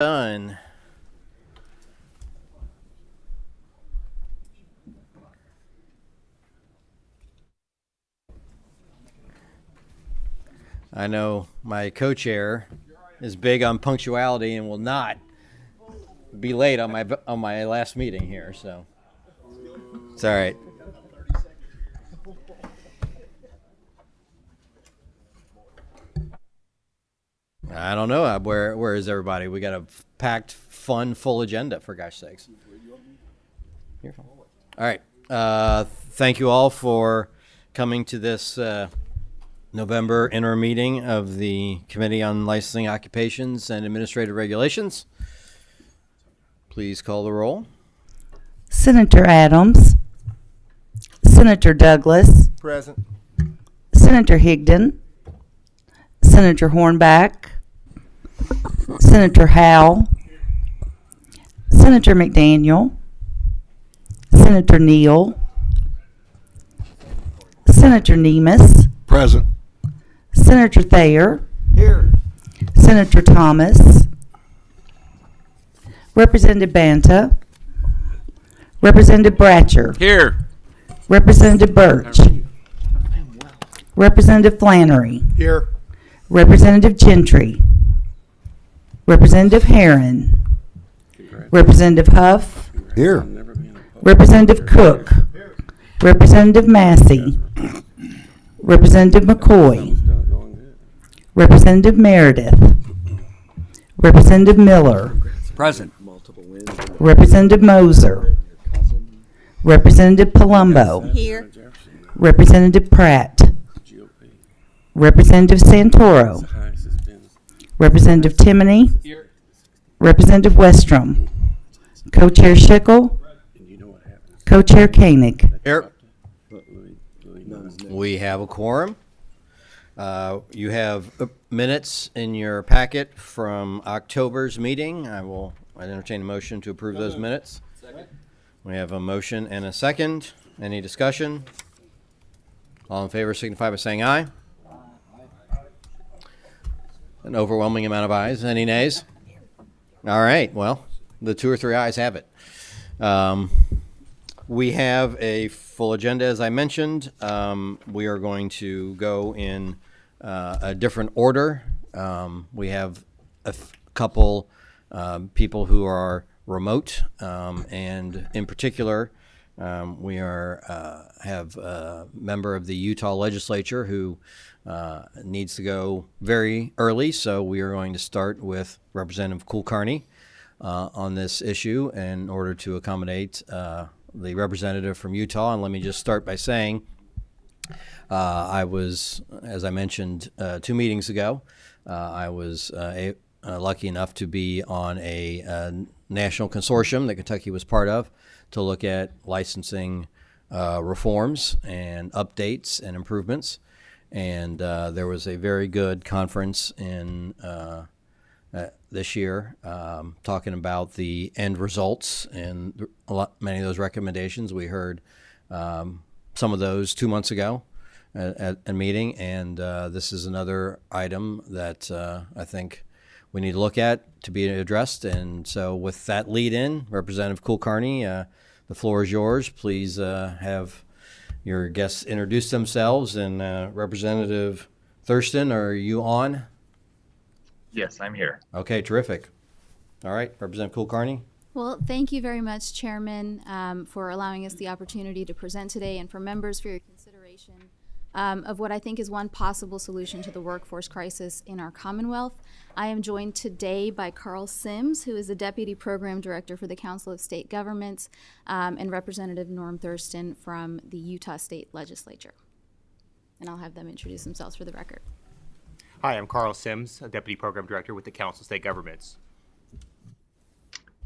Done. I know my co-chair is big on punctuality and will not be late on my last meeting here, so it's all right. I don't know. Where is everybody? We got a packed, fun, full agenda, for gosh sakes. All right. Thank you all for coming to this November interim meeting of the Committee on Licensing Occupations and Administrative Regulations. Please call the roll. Senator Adams. Senator Douglas. Present. Senator Higdon. Senator Hornback. Senator Howell. Senator McDaniel. Senator Neal. Senator Nemus. Present. Senator Thayer. Here. Senator Thomas. Representative Banta. Representative Bratcher. Here. Representative Birch. Representative Flannery. Here. Representative Gentry. Representative Herron. Representative Huff. Here. Representative Cook. Representative Massey. Representative McCoy. Representative Meredith. Representative Miller. Present. Representative Moser. Representative Palumbo. Here. Representative Pratt. Representative Santoro. Representative Timoney. Representative Westrom. Co-Chair Schickel. Co-Chair Koenig. Here. We have a quorum. You have minutes in your packet from October's meeting. I entertain a motion to approve those minutes. We have a motion and a second. Any discussion? All in favor signify by saying aye. An overwhelming amount of ayes. Any nays? All right. Well, the 2 or 3 ayes have it. We have a full agenda, as I mentioned. We are going to go in a different order. We have a couple people who are remote, and in particular, we have a member of the Utah legislature who needs to go very early, so we are going to start with Representative Kulkarni on this issue in order to accommodate the representative from Utah. And let me just start by saying I was, as I mentioned 2 meetings ago, I was lucky enough to be on a national consortium that Kentucky was part of to look at licensing reforms and updates and improvements. And there was a very good conference in this year talking about the end results and many of those recommendations. We heard some of those 2 months ago at a meeting, and this is another item that I think we need to look at to be addressed. And so with that lead in, Representative Kulkarni, the floor is yours. Please have your guests introduce themselves. And Representative Thurston, are you on? Yes, I'm here. Okay, terrific. All right, Representative Kulkarni. Well, thank you very much, Chairman, for allowing us the opportunity to present today, and for members for your consideration of what I think is one possible solution to the workforce crisis in our Commonwealth. I am joined today by Carl Sims, who is the Deputy Program Director for the Council of State Governments, and Representative Norm Thurston from the Utah State Legislature. And I'll have them introduce themselves for the record. Hi, I'm Carl Sims, a Deputy Program Director with the Council of State Governments.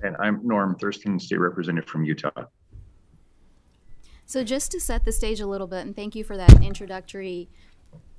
And I'm Norm Thurston, State Representative from Utah. So just to set the stage a little bit, and thank you for that introductory,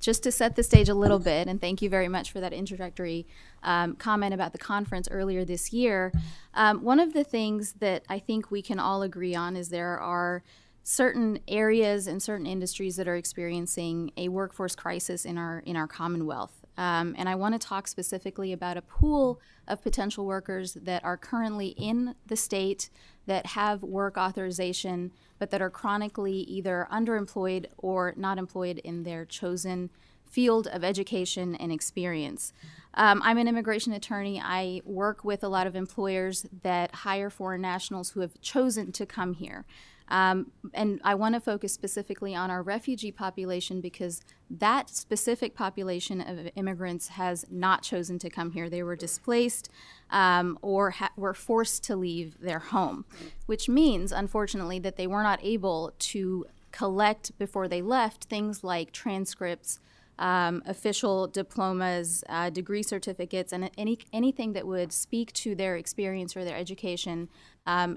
and thank you very much for that introductory comment about the conference earlier this year. One of the things that I think we can all agree on is there are certain areas and certain industries that are experiencing a workforce crisis in our Commonwealth. And I want to talk specifically about a pool of potential workers that are currently in the state that have work authorization, but that are chronically either underemployed or not employed in their chosen field of education and experience. I'm an immigration attorney. I work with a lot of employers that hire foreign nationals who have chosen to come here. And I want to focus specifically on our refugee population because that specific population of immigrants has not chosen to come here. They were displaced or were forced to leave their home, which means, unfortunately, that they were not able to collect before they left things like transcripts, official diplomas, degree certificates, and anything that would speak to their experience or their education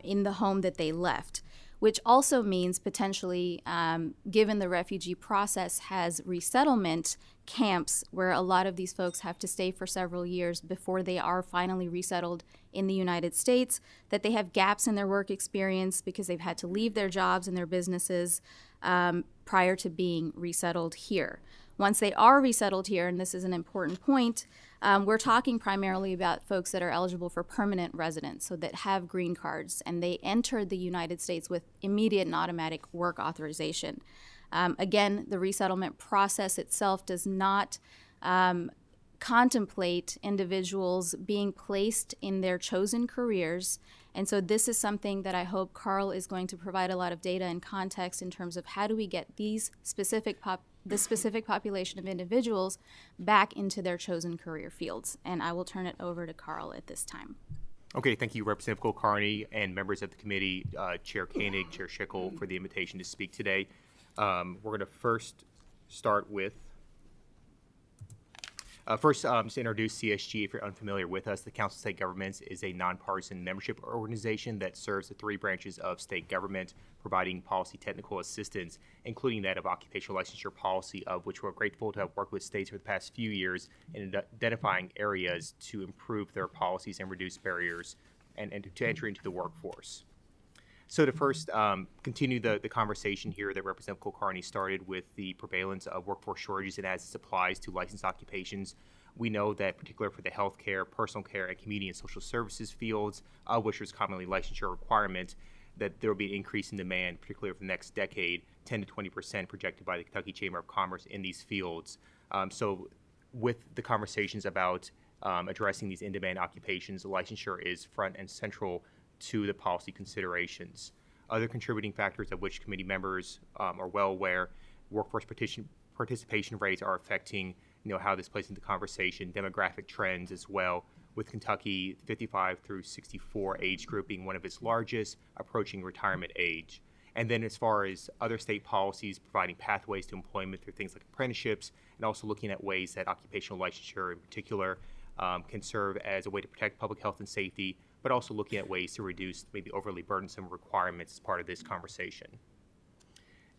in the home that they left, which also means potentially, given the refugee process has resettlement camps where a lot of these folks have to stay for several years before they are finally resettled in the United States, that they have gaps in their work experience because they've had to leave their jobs and their businesses prior to being resettled here. Once they are resettled here, and this is an important point, we're talking primarily about folks that are eligible for permanent residence, so that have green cards, and they entered the United States with immediate and automatic work authorization. Again, the resettlement process itself does not contemplate individuals being placed in their chosen careers. And so this is something that I hope Carl is going to provide a lot of data and context in terms of how do we get these specific population of individuals back into their chosen career fields. And I will turn it over to Carl at this time. Okay, thank you, Representative Kulkarni and members of the committee, Chair Koenig, Chair Schickel, for the invitation to speak today. We're going to first start with just to introduce CSG. If you're unfamiliar with us, the Council of State Governments is a nonpartisan membership organization that serves the three branches of state government, providing policy technical assistance, including that of occupational licensure policy, of which we're grateful to have worked with states for the past few years in identifying areas to improve their policies and reduce barriers and to entry into the workforce. So to first continue the conversation here that Representative Kulkarni started with the prevalence of workforce shortages and as this applies to licensed occupations, we know that particularly for the healthcare, personal care, and community and social services fields, which is commonly licensure requirement, that there will be an increase in demand, particularly over the next decade, 10 to 20% projected by the Kentucky Chamber of Commerce in these fields. So with the conversations about addressing these in-demand occupations, licensure is front and central to the policy considerations. Other contributing factors of which committee members are well aware, workforce participation rates are affecting how this plays into conversation, demographic trends as well, with Kentucky 55 through 64 age group being one of its largest, approaching retirement age. And then as far as other state policies providing pathways to employment through things like apprenticeships, and also looking at ways that occupational licensure in particular can serve as a way to protect public health and safety, but also looking at ways to reduce maybe overly burdensome requirements as part of this conversation.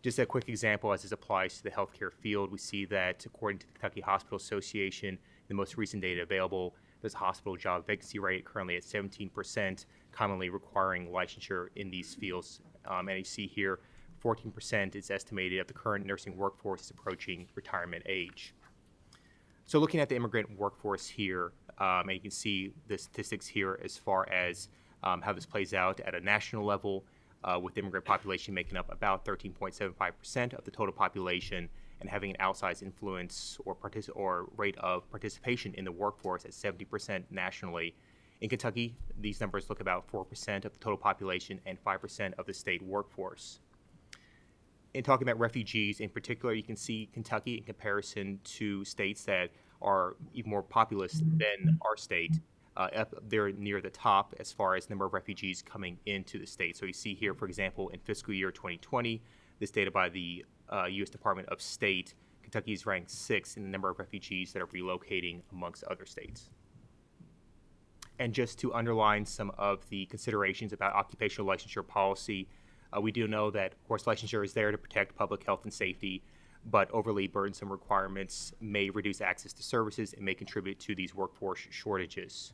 Just a quick example as this applies to the healthcare field, we see that according to the Kentucky Hospital Association, the most recent data available, there's a hospital job vacancy rate currently at 17%, commonly requiring licensure in these fields. And you see here, 14% is estimated of the current nursing workforce is approaching retirement age. So looking at the immigrant workforce here, and you can see the statistics here as far as how this plays out at a national level, with the immigrant population making up about 13.75% of the total population and having an outsized influence or rate of participation in the workforce at 70% nationally. In Kentucky, these numbers look about 4% of the total population and 5% of the state workforce. In talking about refugees in particular, you can see Kentucky in comparison to states that are even more populous than our state. They're near the top as far as number of refugees coming into the state. So you see here, for example, in fiscal year 2020, this data by the U.S. Department of State, Kentucky is ranked 6th in the number of refugees that are relocating amongst other states. And just to underline some of the considerations about occupational licensure policy, we do know that, of course, licensure is there to protect public health and safety, but overly burdensome requirements may reduce access to services and may contribute to these workforce shortages.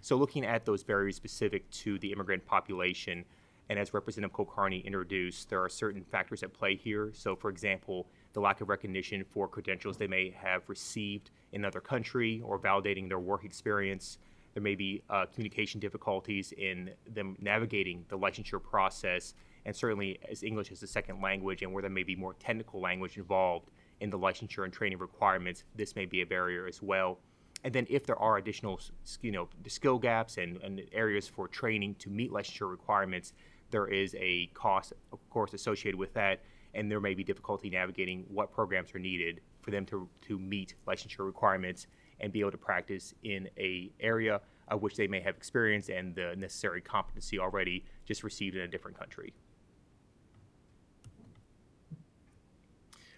So looking at those barriers specific to the immigrant population, and as Representative Kulkarni introduced, there are certain factors at play here. So for example, the lack of recognition for credentials they may have received in another country or validating their work experience. There may be communication difficulties in them navigating the licensure process, and certainly as English as a second language and where there may be more technical language involved in the licensure and training requirements, this may be a barrier as well. And then if there are additional, skill gaps and areas for training to meet licensure requirements, there is a cost, of course, associated with that, and there may be difficulty navigating what programs are needed for them to meet licensure requirements and be able to practice in a area of which they may have experience and the necessary competency already, just received in a different country.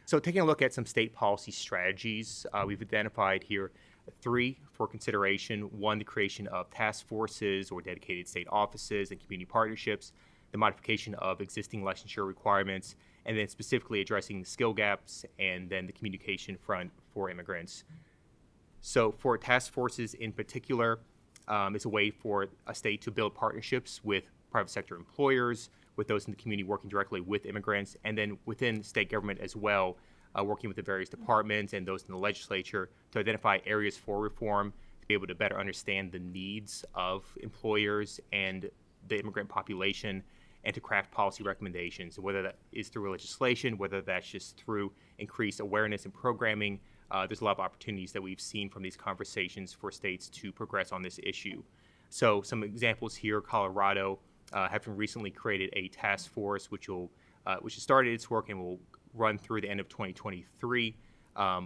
So taking a look at some state policy strategies, we've identified here 3 for consideration. 1, the creation of task forces or dedicated state offices and community partnerships, the modification of existing licensure requirements, and then specifically addressing skill gaps, and then the communication front for immigrants. So for task forces in particular, it's a way for a state to build partnerships with private sector employers, with those in the community working directly with immigrants, and then within state government as well, working with the various departments and those in the legislature to identify areas for reform, to be able to better understand the needs of employers and the immigrant population, and to craft policy recommendations, whether that is through legislation, whether that's just through increased awareness and programming. There's a lot of opportunities that we've seen from these conversations for states to progress on this issue. So some examples here: Colorado having recently created a task force which has started its work and will run through the end of 2023,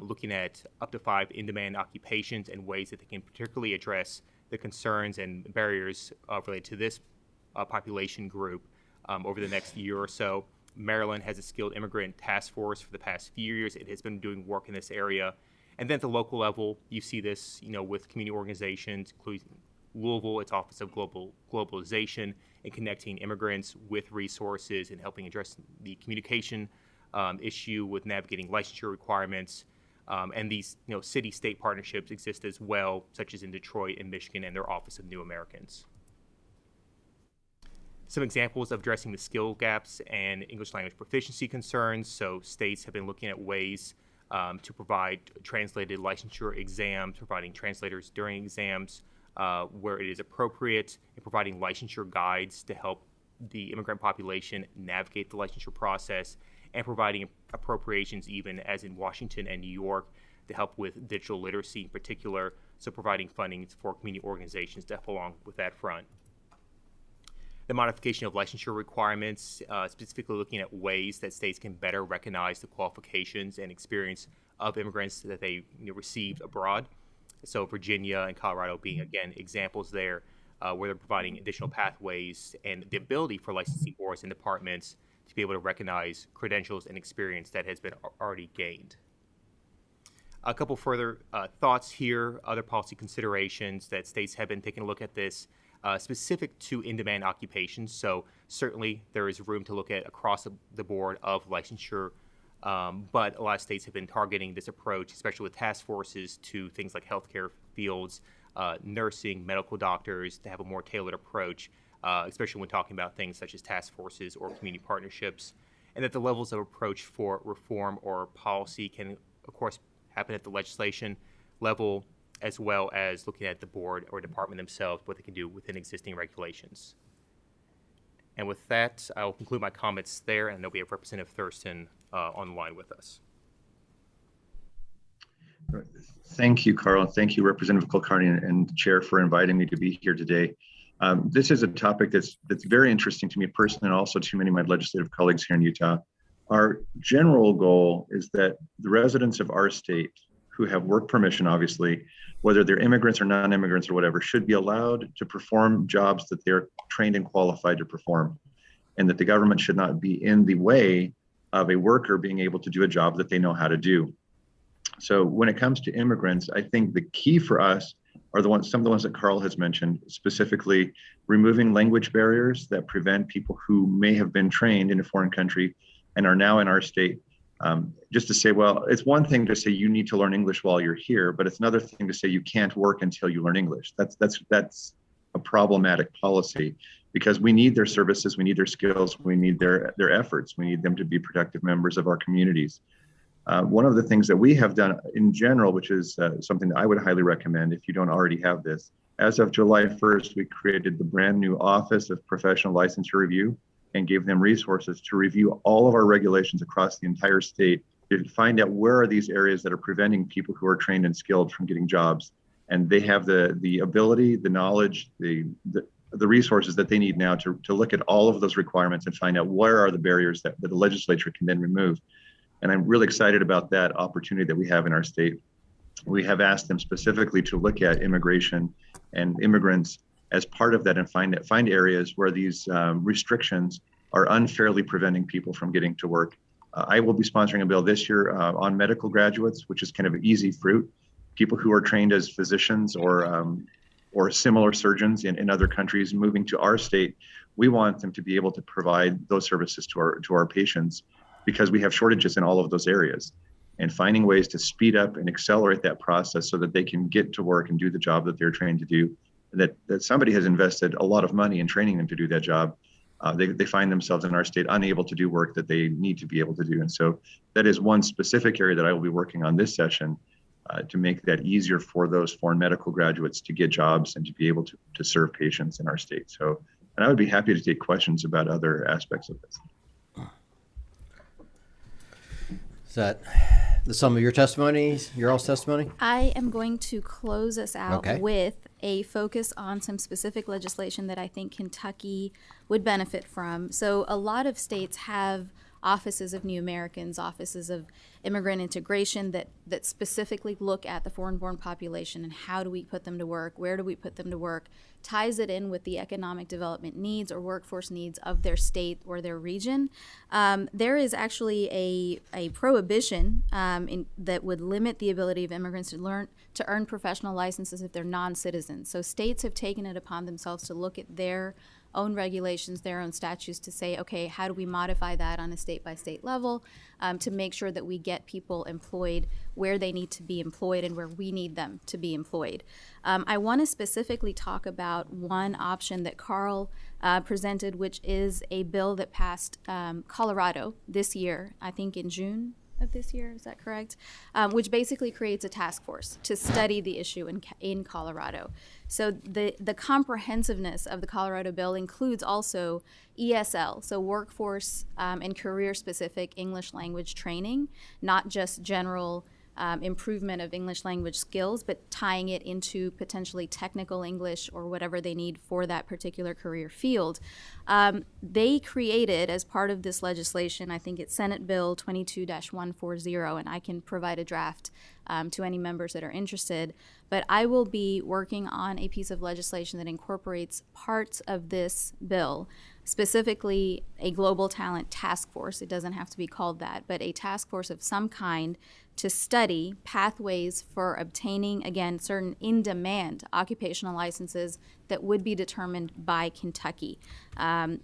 looking at up to 5 in-demand occupations and ways that they can particularly address the concerns and barriers related to this population group over the next year or so. Maryland has a skilled immigrant task force for the past few years. It has been doing work in this area. And then at the local level, you see this, with community organizations, including Louisville, its Office of Globalization, and connecting immigrants with resources and helping address the communication issue with navigating licensure requirements. And these, city-state partnerships exist as well, such as in Detroit and Michigan and their Office of New Americans. Some examples of addressing the skill gaps and English language proficiency concerns. So states have been looking at ways to provide translated licensure exams, providing translators during exams where it is appropriate, and providing licensure guides to help the immigrant population navigate the licensure process, and providing appropriations even as in Washington and New York to help with digital literacy in particular, so providing funding for community organizations to help along with that front. The modification of licensure requirements, specifically looking at ways that states can better recognize the qualifications and experience of immigrants that they received abroad. So Virginia and Colorado being, again, examples there where they're providing additional pathways and the ability for licensing boards and departments to be able to recognize credentials and experience that has been already gained. A couple further thoughts here, other policy considerations that states have been taking a look at this specific to in-demand occupations. So certainly there is room to look at across the board of licensure, but a lot of states have been targeting this approach, especially with task forces, to things like healthcare fields, nursing, medical doctors, to have a more tailored approach, especially when talking about things such as task forces or community partnerships, and that the levels of approach for reform or policy can, of course, happen at the legislation level, as well as looking at the board or department themselves, what they can do within existing regulations. And with that, I will conclude my comments there, and I know we have Representative Thurston on the line with us. Thank you, Carl. Thank you, Representative Kulkarni and Chair, for inviting me to be here today. This is a topic that's very interesting to me personally, and also to many of my legislative colleagues here in Utah. Our general goal is that the residents of our state who have work permission, obviously, whether they're immigrants or non-immigrants or whatever, should be allowed to perform jobs that they're trained and qualified to perform, and that the government should not be in the way of a worker being able to do a job that they know how to do. So when it comes to immigrants, I think the key for us are some of the ones that Carl has mentioned, specifically removing language barriers that prevent people who may have been trained in a foreign country and are now in our state. Just to say, well, it's one thing to say you need to learn English while you're here, but it's another thing to say you can't work until you learn English. That's a problematic policy, because we need their services, we need their skills, we need their efforts, we need them to be productive members of our communities. One of the things that we have done in general, which is something that I would highly recommend if you don't already have this, as of July 1st, we created the brand new Office of Professional Licensure Review and gave them resources to review all of our regulations across the entire state to find out where are these areas that are preventing people who are trained and skilled from getting jobs. And they have the ability, the knowledge, the resources that they need now to look at all of those requirements and find out where are the barriers that the legislature can then remove. And I'm really excited about that opportunity that we have in our state. We have asked them specifically to look at immigration and immigrants as part of that and find areas where these restrictions are unfairly preventing people from getting to work. I will be sponsoring a bill this year on medical graduates, which is kind of easy fruit. People who are trained as physicians or similar surgeons in other countries moving to our state, we want them to be able to provide those services to our patients because we have shortages in all of those areas. And finding ways to speed up and accelerate that process so that they can get to work and do the job that they're trained to do, that somebody has invested a lot of money in training them to do that job. They find themselves in our state unable to do work that they need to be able to do. And so that is one specific area that I will be working on this session to make that easier for those foreign medical graduates to get jobs and to be able to serve patients in our state. So, and I would be happy to take questions about other aspects of this. Is that the sum of your testimony, your all's testimony? I am going to close us out Okay. with a focus on some specific legislation that I think Kentucky would benefit from. So a lot of states have offices of New Americans, offices of immigrant integration that specifically look at the foreign-born population and how do we put them to work, where do we put them to work, ties it in with the economic development needs or workforce needs of their state or their region. There is actually a prohibition that would limit the ability of immigrants to earn professional licenses if they're non-citizens. So states have taken it upon themselves to look at their own regulations, their own statutes to say, okay, how do we modify that on a state-by-state level to make sure that we get people employed where they need to be employed and where we need them to be employed. I want to specifically talk about one option that Carl presented, which is a bill that passed Colorado this year, I think in June of this year, is that correct? Which basically creates a task force to study the issue in Colorado. So the comprehensiveness of the Colorado bill includes also ESL, so workforce and career-specific English language training, not just general improvement of English language skills, but tying it into potentially technical English or whatever they need for that particular career field. They created, as part of this legislation, I think it's Senate Bill 22-140, and I can provide a draft to any members that are interested, but I will be working on a piece of legislation that incorporates parts of this bill, specifically a global talent task force. It doesn't have to be called that, but a task force of some kind to study pathways for obtaining, again, certain in-demand occupational licenses that would be determined by Kentucky.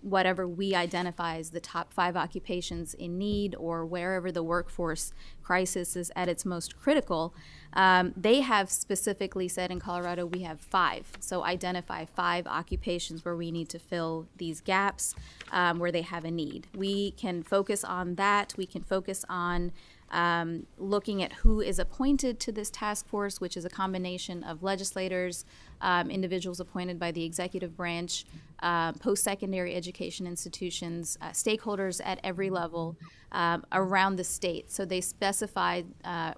Whatever we identify as the top 5 occupations in need or wherever the workforce crisis is at its most critical, they have specifically said in Colorado we have 5. So identify 5 occupations where we need to fill these gaps, where they have a need. We can focus on that. We can focus on looking at who is appointed to this task force, which is a combination of legislators, individuals appointed by the executive branch, post-secondary education institutions, stakeholders at every level around the state. So they specified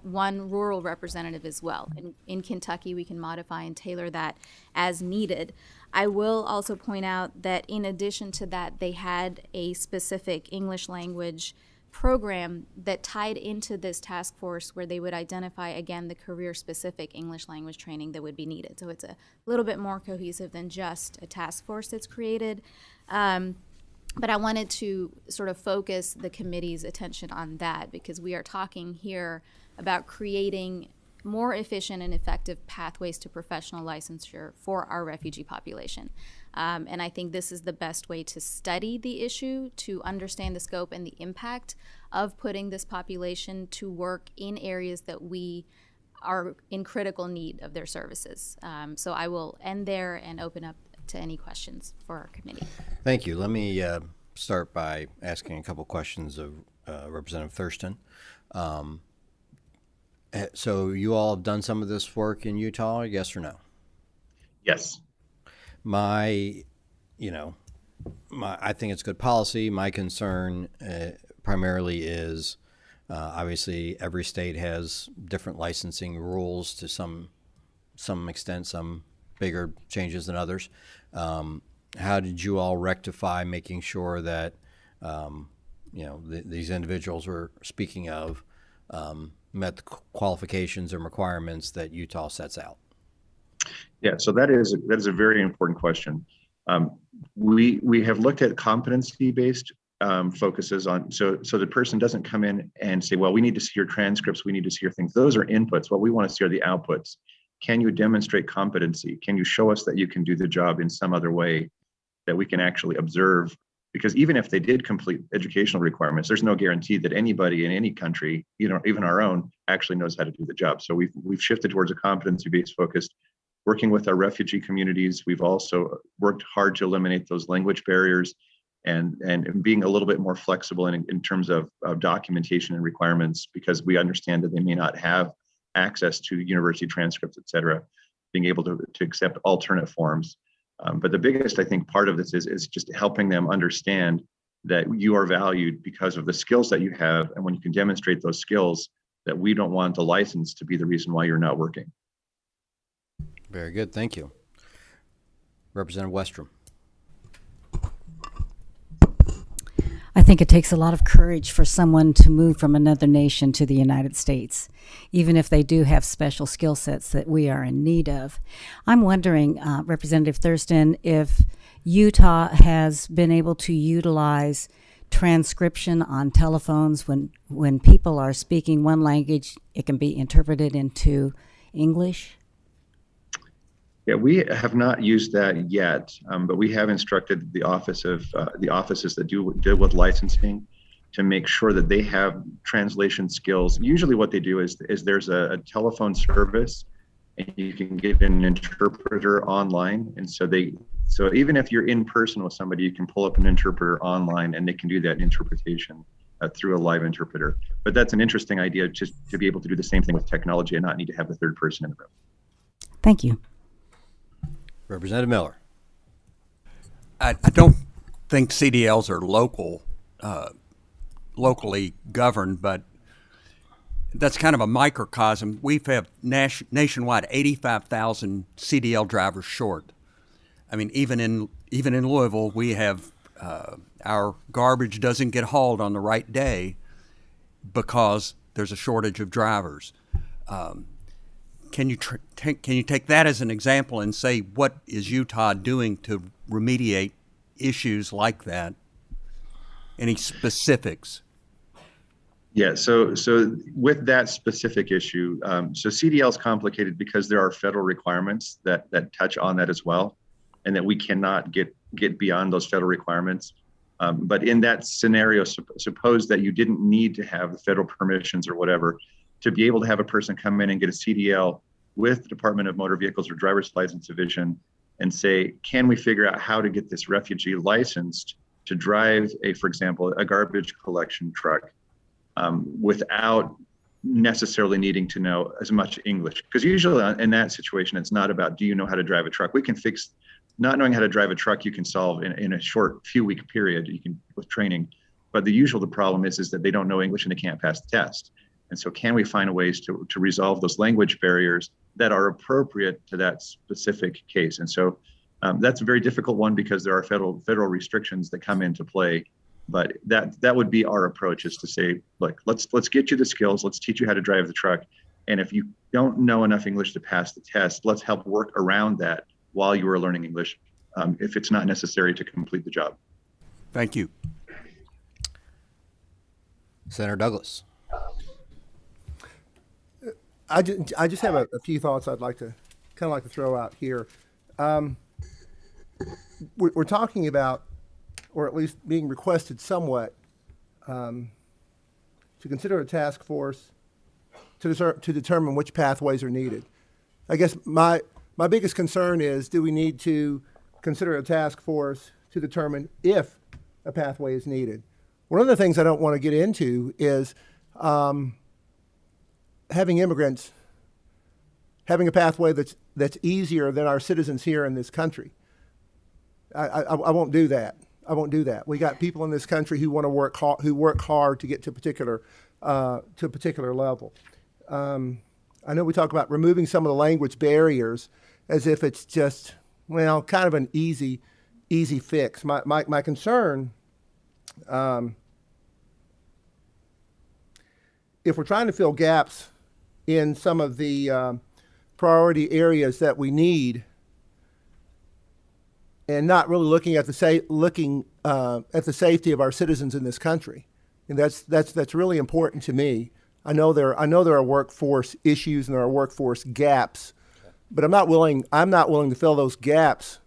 one rural representative as well. And in Kentucky, we can modify and tailor that as needed. I will also point out that in addition to that, they had a specific English language program that tied into this task force where they would identify, again, the career-specific English language training that would be needed. So it's a little bit more cohesive than just a task force that's created. But I wanted to sort of focus the committee's attention on that because we are talking here about creating more efficient and effective pathways to professional licensure for our refugee population. And I think this is the best way to study the issue, to understand the scope and the impact of putting this population to work in areas that we are in critical need of their services. So I will end there and open up to any questions for our committee. Thank you. Let me start by asking a couple questions of Representative Thurston. So you all have done some of this work in Utah, yes or no? Yes. My, I think it's good policy. My concern primarily is obviously every state has different licensing rules to some extent, some bigger changes than others. How did you all rectify making sure that these individuals we're speaking of met the qualifications and requirements that Utah sets out? Yeah, so that is a very important question. We have looked at competency-based focuses on, so the person doesn't come in and say, well, we need to see your transcripts, we need to see your things. Those are inputs. What we want to see are the outputs. Can you demonstrate competency? Can you show us that you can do the job in some other way that we can actually observe? Because even if they did complete educational requirements, there's no guarantee that anybody in any country, even our own, actually knows how to do the job. So we've shifted towards a competency-based focus, working with our refugee communities. We've also worked hard to eliminate those language barriers and being a little bit more flexible in terms of documentation and requirements, because we understand that they may not have access to university transcripts, et cetera, being able to accept alternate forms. But the biggest, I think, part of this is just helping them understand that you are valued because of the skills that you have. And when you can demonstrate those skills, that we don't want the license to be the reason why you're not working. Very good. Thank you. Representative Westrom. I think it takes a lot of courage for someone to move from another nation to the United States, even if they do have special skill sets that we are in need of. I'm wondering, Representative Thurston, if Utah has been able to utilize transcription on telephones when people are speaking one language, it can be interpreted into English? Yeah, we have not used that yet, but we have instructed the offices that deal with licensing to make sure that they have translation skills. Usually, what they do is there's a telephone service, and you can get an interpreter online, and so even if you're in person with somebody, you can pull up an interpreter online, and they can do that interpretation through a live interpreter. But that's an interesting idea, just to be able to do the same thing with technology and not need to have the third person in the room. Thank you. Representative Miller. I don't think CDLs are locally governed, but that's kind of a microcosm. We've had nationwide 85,000 CDL drivers short. I mean, even in Louisville, we have our garbage doesn't get hauled on the right day because there's a shortage of drivers. Can you take that as an example and say, what is Utah doing to remediate issues like that? Any specifics? Yeah, so with that specific issue, so CDL is complicated because there are federal requirements that touch on that as well, and that we cannot get beyond those federal requirements. But in that scenario, suppose that you didn't need to have the federal permissions or whatever to be able to have a person come in and get a CDL with the Department of Motor Vehicles or Driver's License Division and say, can we figure out how to get this refugee licensed to drive for example, a garbage collection truck without necessarily needing to know as much English? Because usually in that situation, it's not about, do you know how to drive a truck? We can fix not knowing how to drive a truck, you can solve in a short few week period, you can with training. But the problem is that they don't know English and they can't pass the test. And so can we find ways to resolve those language barriers that are appropriate to that specific case? And so that's a very difficult one because there are federal restrictions that come into play. But that would be our approach, is to say, look, let's get you the skills, let's teach you how to drive the truck. And if you don't know enough English to pass the test, let's help work around that while you are learning English, if it's not necessary to complete the job. Thank you. Senator Douglas. I just have a few thoughts I'd like to throw out here. We're talking about, or at least being requested somewhat, to consider a task force to determine which pathways are needed. I guess my biggest concern is, do we need to consider a task force to determine if a pathway is needed? One of the things I don't want to get into is having immigrants having a pathway that's easier than our citizens here in this country. I won't do that. I won't do that. We got people in this country who want to work hard to get to a particular level. I know we talk about removing some of the language barriers as if it's just, well, kind of an easy fix. My concern, if we're trying to fill gaps in some of the priority areas that we need, and not really looking at the safety of our citizens in this country, and that's really important to me. I know there are workforce issues and there are workforce gaps, but I'm not willing to fill those gaps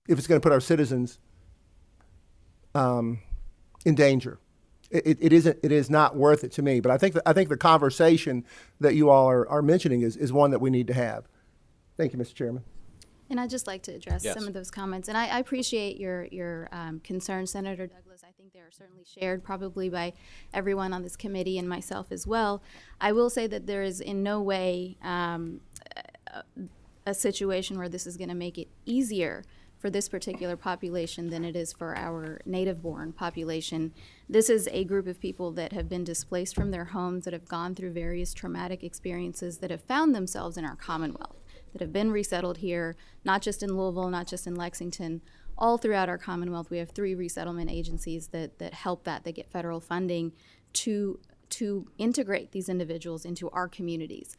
if it's going to put our citizens in danger. It is not worth it to me. But I think the conversation that you all are mentioning is one that we need to have. Thank you, Mr. Chairman. And I'd just like to address some of those comments. And I appreciate your concerns, Senator Douglas. I think they are certainly shared probably by everyone on this committee and myself as well. I will say that there is in no way a situation where this is going to make it easier for this particular population than it is for our native-born population. This is a group of people that have been displaced from their homes, that have gone through various traumatic experiences, that have found themselves in our Commonwealth, that have been resettled here, not just in Louisville, not just in Lexington, all throughout our Commonwealth. We have 3 resettlement agencies that help that get federal funding to integrate these individuals into our communities.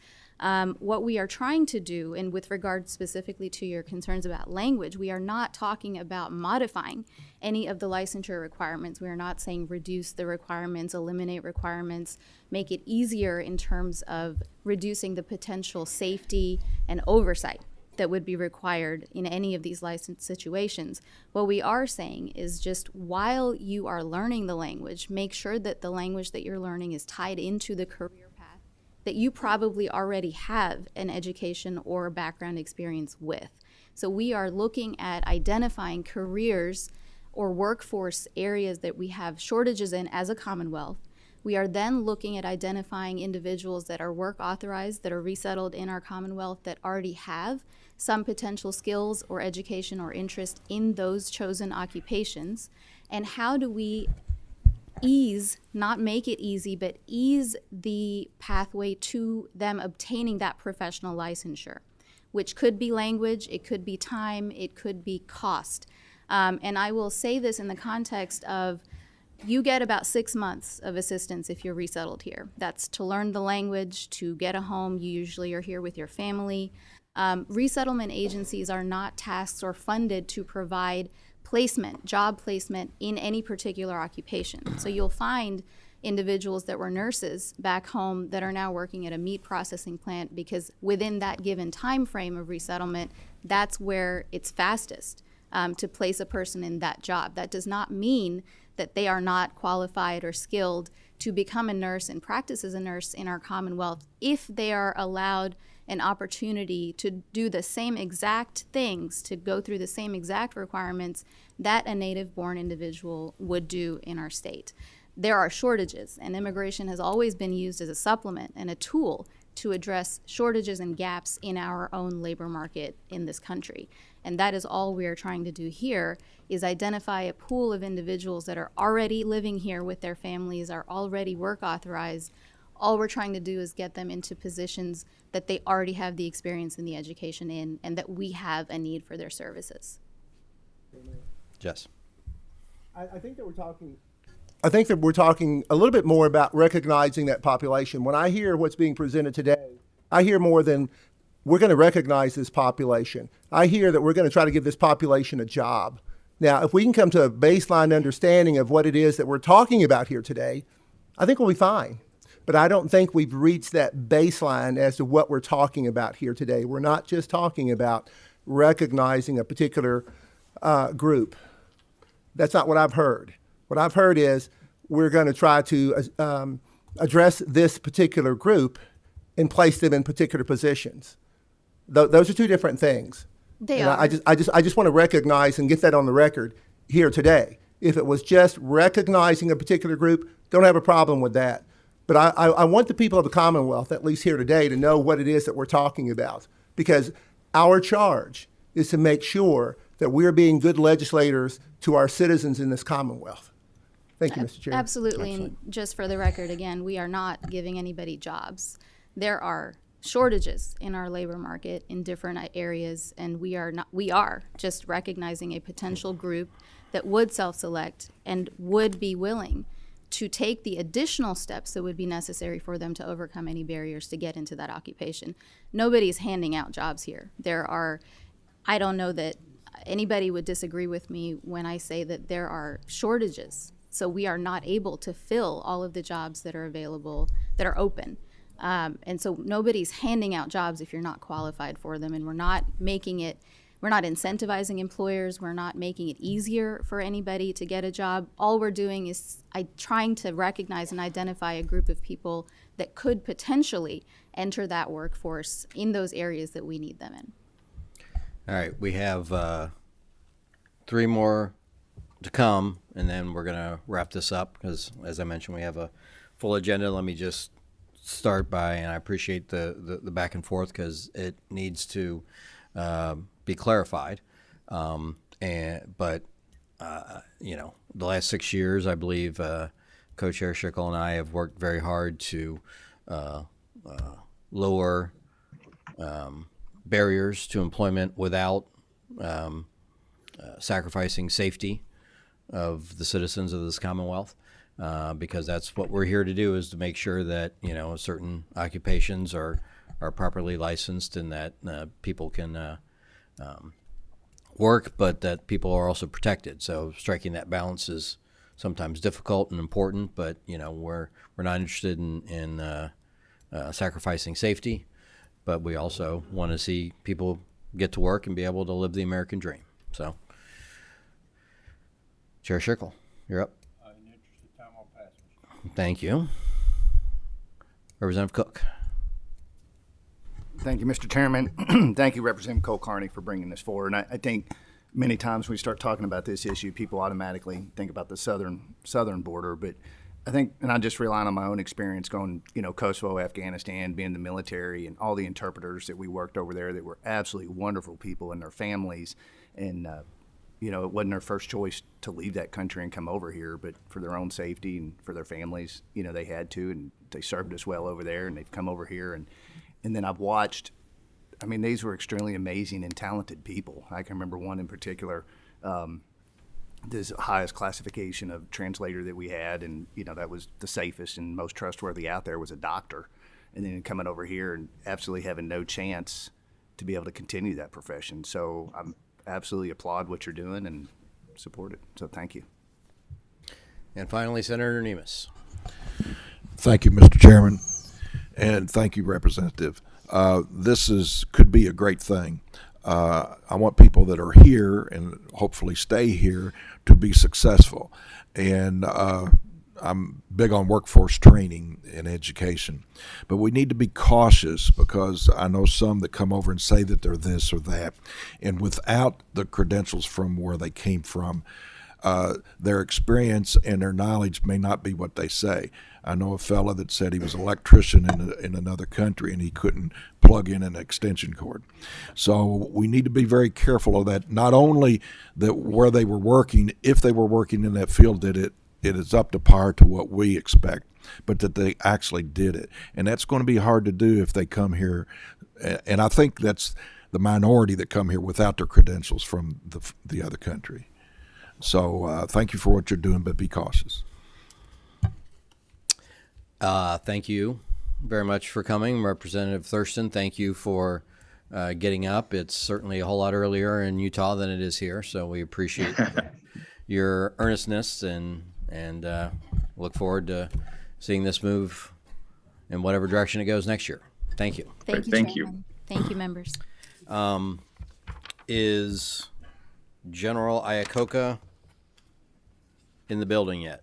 What we are trying to do, and with regard specifically to your concerns about language, we are not talking about modifying any of the licensure requirements. We are not saying reduce the requirements, eliminate requirements, make it easier in terms of reducing the potential safety and oversight that would be required in any of these license situations. What we are saying is just while you are learning the language, make sure that the language that you're learning is tied into the career path that you probably already have an education or background experience with. So we are looking at identifying careers or workforce areas that we have shortages in as a Commonwealth. We are then looking at identifying individuals that are work authorized, that are resettled in our Commonwealth, that already have some potential skills or education or interest in those chosen occupations. And how do we ease, not make it easy, but ease the pathway to them obtaining that professional licensure, which could be language, it could be time, it could be cost. And I will say this in the context of you get about 6 months of assistance if you're resettled here. That's to learn the language, to get a home. You usually are here with your family. Resettlement agencies are not tasked or funded to provide placement, job placement in any particular occupation. So you'll find individuals that were nurses back home that are now working at a meat processing plant because within that given time frame of resettlement, that's where it's fastest to place a person in that job. That does not mean that they are not qualified or skilled to become a nurse and practice as a nurse in our Commonwealth if they are allowed an opportunity to do the same exact things, to go through the same exact requirements that a native-born individual would do in our state. There are shortages, and immigration has always been used as a supplement and a tool to address shortages and gaps in our own labor market in this country. And that is all we are trying to do here, is identify a pool of individuals that are already living here with their families, are already work authorized. All we're trying to do is get them into positions that they already have the experience and the education in, and that we have a need for their services. Jess. I think that we're talking a little bit more about recognizing that population. When I hear what's being presented today, I hear more than we're going to recognize this population. I hear that we're going to try to give this population a job. Now, if we can come to a baseline understanding of what it is that we're talking about here today, I think we'll be fine. But I don't think we've reached that baseline as to what we're talking about here today. We're not just talking about recognizing a particular group. That's not what I've heard. What I've heard is we're going to try to address this particular group and place them in particular positions. Those are two different things. They and are. I just want to recognize and get that on the record here today. If it was just recognizing a particular group, don't have a problem with that. But I want the people of the Commonwealth, at least here today, to know what it is that we're talking about, because our charge is to make sure that we're being good legislators to our citizens in this Commonwealth. Thank you, Mr. Chair. Absolutely. And just for the record, again, we are not giving anybody jobs. There are shortages in our labor market in different areas, and we are just recognizing a potential group that would self-select and would be willing to take the additional steps that would be necessary for them to overcome any barriers to get into that occupation. Nobody's handing out jobs here. I don't know that anybody would disagree with me when I say that there are shortages. So we are not able to fill all of the jobs that are available, that are open. And so nobody's handing out jobs if you're not qualified for them, and we're not incentivizing employers. We're not making it easier for anybody to get a job. All we're doing is trying to recognize and identify a group of people that could potentially enter that workforce in those areas that we need them in. All right, we have 3 more to come, and then we're going to wrap this up because, as I mentioned, we have a full agenda. Let me just start by, and I appreciate the back and forth because it needs to be clarified. But the last 6 years, I believe Co-Chair Schickel and I have worked very hard to lower barriers to employment without sacrificing safety of the citizens of this Commonwealth, because that's what we're here to do, is to make sure that certain occupations are properly licensed and that people can work, but that people are also protected. So striking that balance is sometimes difficult and important, but we're not interested in sacrificing safety, but we also want to see people get to work and be able to live the American dream. So, Chair Schickel, you're up. In the interest of time, I'll pass. Thank you. Representative Cook. Thank you, Mr. Chairman. Thank you, Representative Cole Carney, for bringing this forward. And I think many times when we start talking about this issue, people automatically think about the southern border. But I think, and I'm just relying on my own experience going, Kosovo, Afghanistan, being in the military, and all the interpreters that we worked over there that were absolutely wonderful people and their families. And, it wasn't their first choice to leave that country and come over here, but for their own safety and for their families, they had to, and they served us well over there, and they've come over here. And then I've watched, these were extremely amazing and talented people. I can remember one in particular, this highest classification of translator that we had, and that was the safest and most trustworthy out there, was a doctor. And then coming over here and absolutely having no chance to be able to continue that profession. So I'm absolutely applaud what you're doing and support it. So thank you. And finally, Senator Nemes. Thank you, Mr. Chairman, and thank you, Representative. This could be a great thing. I want people that are here and hopefully stay here to be successful. And I'm big on workforce training and education. But we need to be cautious, because I know some that come over and say that they're this or that, and without the credentials from where they came from, their experience and their knowledge may not be what they say. I know a fella that said he was an electrician in another country and he couldn't plug in an extension cord. So we need to be very careful of that. Not only that where they were working, if they were working in that field, that it is up to par to what we expect, but that they actually did it. And that's going to be hard to do if they come here. And I think that's the minority that come here without their credentials from the other country. So thank you for what you're doing, but be cautious. Thank you very much for coming. Representative Thurston, thank you for getting up. It's certainly a whole lot earlier in Utah than it is here, so we appreciate your earnestness and look forward to seeing this move in whatever direction it goes next year. Thank you. Thank you. Thank you, members. Is General Iacocca in the building yet?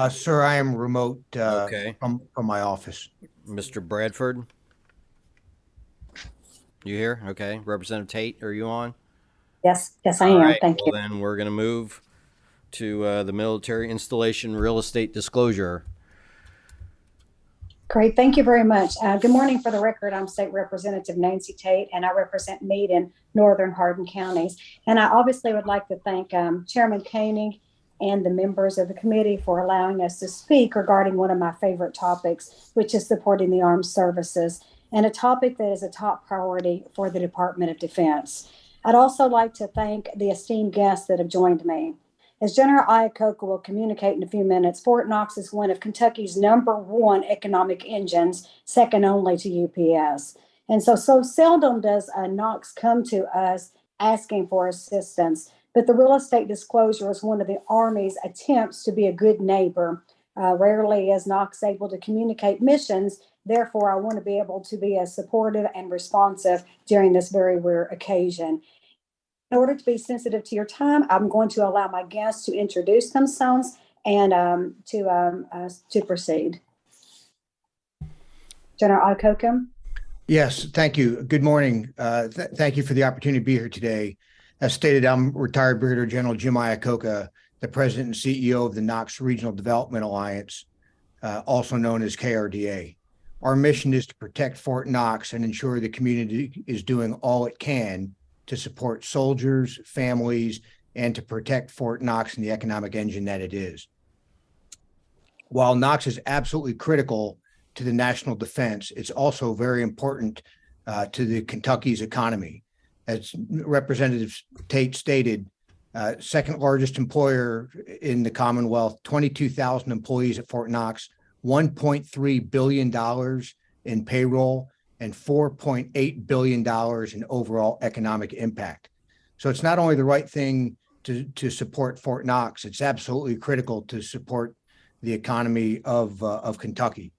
Sir, I am remote Okay. from my office. Mr. Bradford? You here? Okay. Representative Tate, are you on? Yes, I All am. right. Thank Well, you. then we're going to move to the military installation real estate disclosure. Great, thank you very much. Good morning. For the record, I'm State Representative Nancy Tate, and I represent Meade and Northern Hardin counties. And I obviously would like to thank Chairman Koenig and the members of the committee for allowing us to speak regarding one of my favorite topics, which is supporting the armed services, and a topic that is a top priority for the Department of Defense. I'd also like to thank the esteemed guests that have joined me. As General Iacocca will communicate in a few minutes, Fort Knox is one of Kentucky's #1 economic engines, second only to UPS. And so seldom does Knox come to us asking for assistance. But the real estate disclosure is one of the Army's attempts to be a good neighbor. Rarely is Knox able to communicate missions. Therefore, I want to be able to be as supportive and responsive during this very rare occasion. In order to be sensitive to your time, I'm going to allow my guests to introduce themselves and to proceed. General Iacocca. Yes, thank you. Good morning. Thank you for the opportunity to be here today. As stated, I'm retired Brigadier General Jim Iacocca, the President and CEO of the Knox Regional Development Alliance, also known as KRDA. Our mission is to protect Fort Knox and ensure the community is doing all it can to support soldiers, families, and to protect Fort Knox and the economic engine that it is. While Knox is absolutely critical to the national defense, it's also very important to the Kentucky's economy. As Representative Tate stated, second largest employer in the Commonwealth, 22,000 employees at Fort Knox, $1.3 billion in payroll, and $4.8 billion in overall economic impact. So it's not only the right thing to support Fort Knox, it's absolutely critical to support the economy of Kentucky.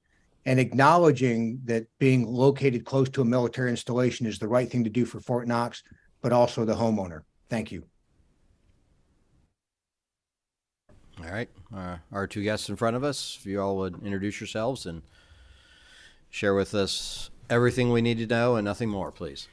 And acknowledging that being located close to a military installation is the right thing to do for Fort Knox, but also the homeowner. Thank you. All right, our two guests in front of us, if you all would introduce yourselves and share with us everything we need to know and nothing more, please.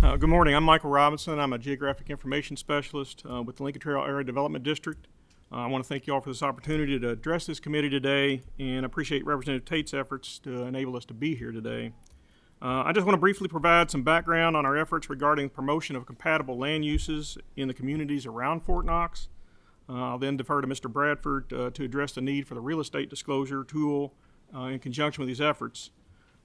Good morning. I'm Michael Robinson. I'm a Geographic Information Specialist with the Lincoln Trail Area Development District. I want to thank you all for this opportunity to address this committee today and appreciate Representative Tate's efforts to enable us to be here today. I just want to briefly provide some background on our efforts regarding promotion of compatible land uses in the communities around Fort Knox. I'll then defer to Mr. Bradford to address the need for the real estate disclosure tool in conjunction with these efforts.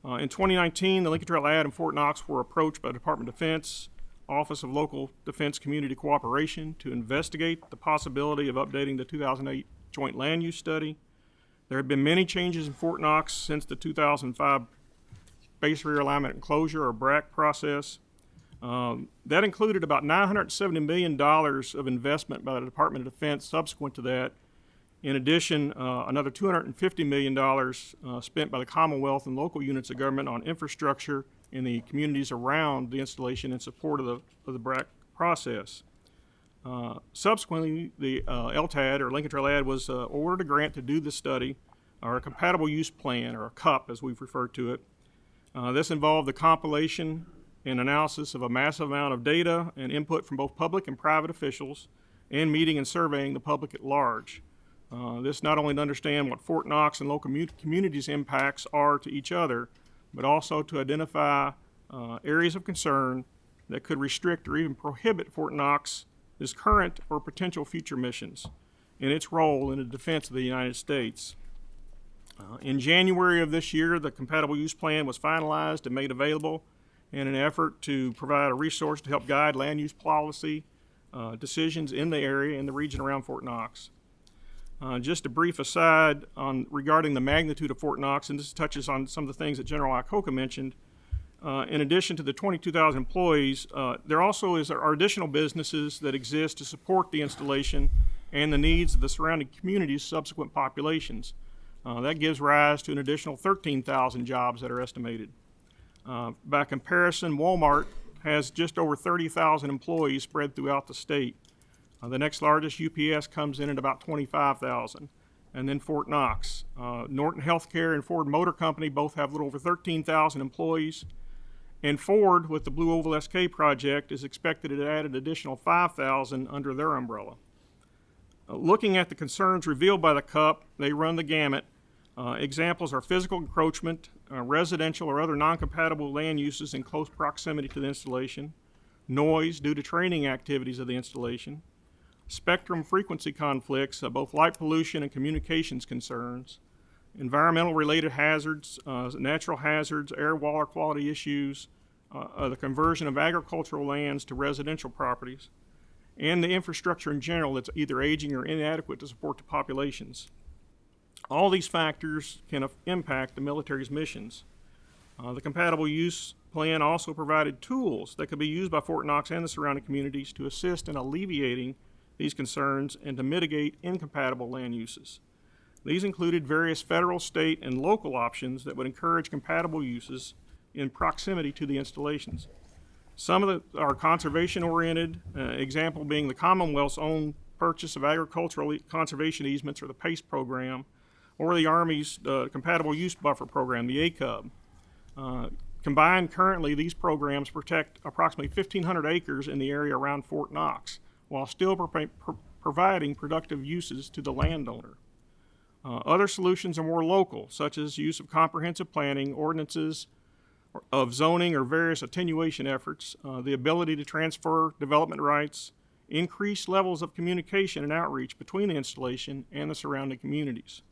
In 2019, the Lincoln Trail Ad and Fort Knox were approached by the Department of Defense, Office of Local Defense Community Cooperation to investigate the possibility of updating the 2008 Joint Land Use Study. There have been many changes in Fort Knox since the 2005 Base Rear Alignment and Closure, or BRAC, process. That included about $970 million of investment by the Department of Defense subsequent to that. In addition, another $250 million spent by the Commonwealth and local units of government on infrastructure in the communities around the installation in support of the BRAC process. Subsequently, the LTAD, or Lincoln Trail Ad, was awarded a grant to do this study, or a compatible use plan, or a CUP as we've referred to it. This involved the compilation and analysis of a massive amount of data and input from both public and private officials, and meeting and surveying the public at large. This not only to understand what Fort Knox and local communities' impacts are to each other, but also to identify areas of concern that could restrict or even prohibit Fort Knox's current or potential future missions and its role in the defense of the United States. In January of this year, the compatible use plan was finalized and made available in an effort to provide a resource to help guide land use policy decisions in the area and the region around Fort Knox. Just a brief aside regarding the magnitude of Fort Knox, and this touches on some of the things that General Iacocca mentioned. In addition to the 22,000 employees, there also are additional businesses that exist to support the installation and the needs of the surrounding community's subsequent populations. That gives rise to an additional 13,000 jobs that are estimated. By comparison, Walmart has just over 30,000 employees spread throughout the state. The next largest, UPS, comes in at about 25,000. And then Fort Knox. Norton Healthcare and Ford Motor Company both have a little over 13,000 employees. And Ford, with the Blue Oval SK project, is expected to add an additional 5,000 under their umbrella. Looking at the concerns revealed by the CUP, they run the gamut. Examples are physical encroachment, residential or other non-compatible land uses in close proximity to the installation, noise due to training activities of the installation, spectrum frequency conflicts, both light pollution and communications concerns, environmental related hazards, natural hazards, air water quality issues, the conversion of agricultural lands to residential properties, and the infrastructure in general that's either aging or inadequate to support the populations. All these factors can impact the military's missions. The compatible use plan also provided tools that could be used by Fort Knox and the surrounding communities to assist in alleviating these concerns and to mitigate incompatible land uses. These included various federal, state, and local options that would encourage compatible uses in proximity to the installations. Some of them are conservation-oriented, example being the Commonwealth's own purchase of agricultural conservation easements, or the PACE program, or the Army's Compatible Use Buffer program, the ACUB. Combined, currently, these programs protect approximately 1,500 acres in the area around Fort Knox, while still providing productive uses to the landowner. Other solutions are more local, such as use of comprehensive planning, ordinances of zoning, or various attenuation efforts, the ability to transfer development rights, increased levels of communication and outreach between the installation and the surrounding communities.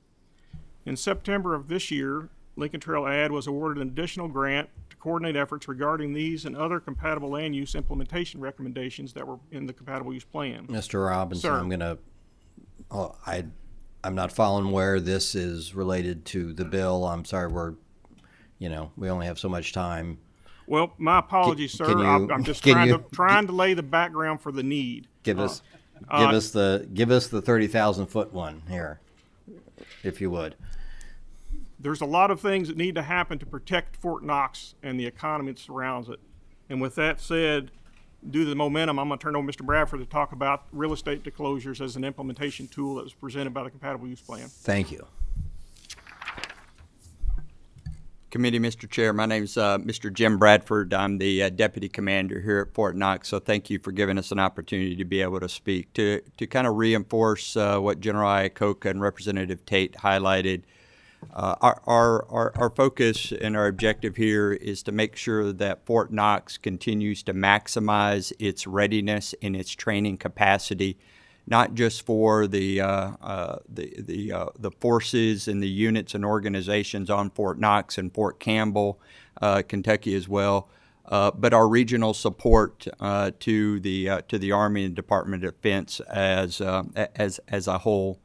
In September of this year, Lincoln Trail Ag was awarded an additional grant to coordinate efforts regarding these and other compatible land use implementation recommendations that were in the compatible use plan. Mr. Robinson, Sir. I'm not following where this is related to the bill. I'm sorry, we only have so much time. Well, my apologies, sir. I'm just trying to lay the background for the need. Give us the 30,000-foot one here, if you would. There's a lot of things that need to happen to protect Fort Knox and the economy that surrounds it. And with that said, due to the momentum, I'm going to turn over to Mr. Bradford to talk about real estate disclosures as an implementation tool that was presented by the Compatible Use Plan. Thank you. Committee, Mr. Chair, my name is Mr. Jim Bradford. I'm the Deputy Commander here at Fort Knox, so thank you for giving us an opportunity to be able to speak. To kind of reinforce what General Iacocca and Representative Tate highlighted, our focus and our objective here is to make sure that Fort Knox continues to maximize its readiness and its training capacity, not just for the forces and the units and organizations on Fort Knox and Fort Campbell, Kentucky as well, but our regional support to the Army and Department of Defense as a whole.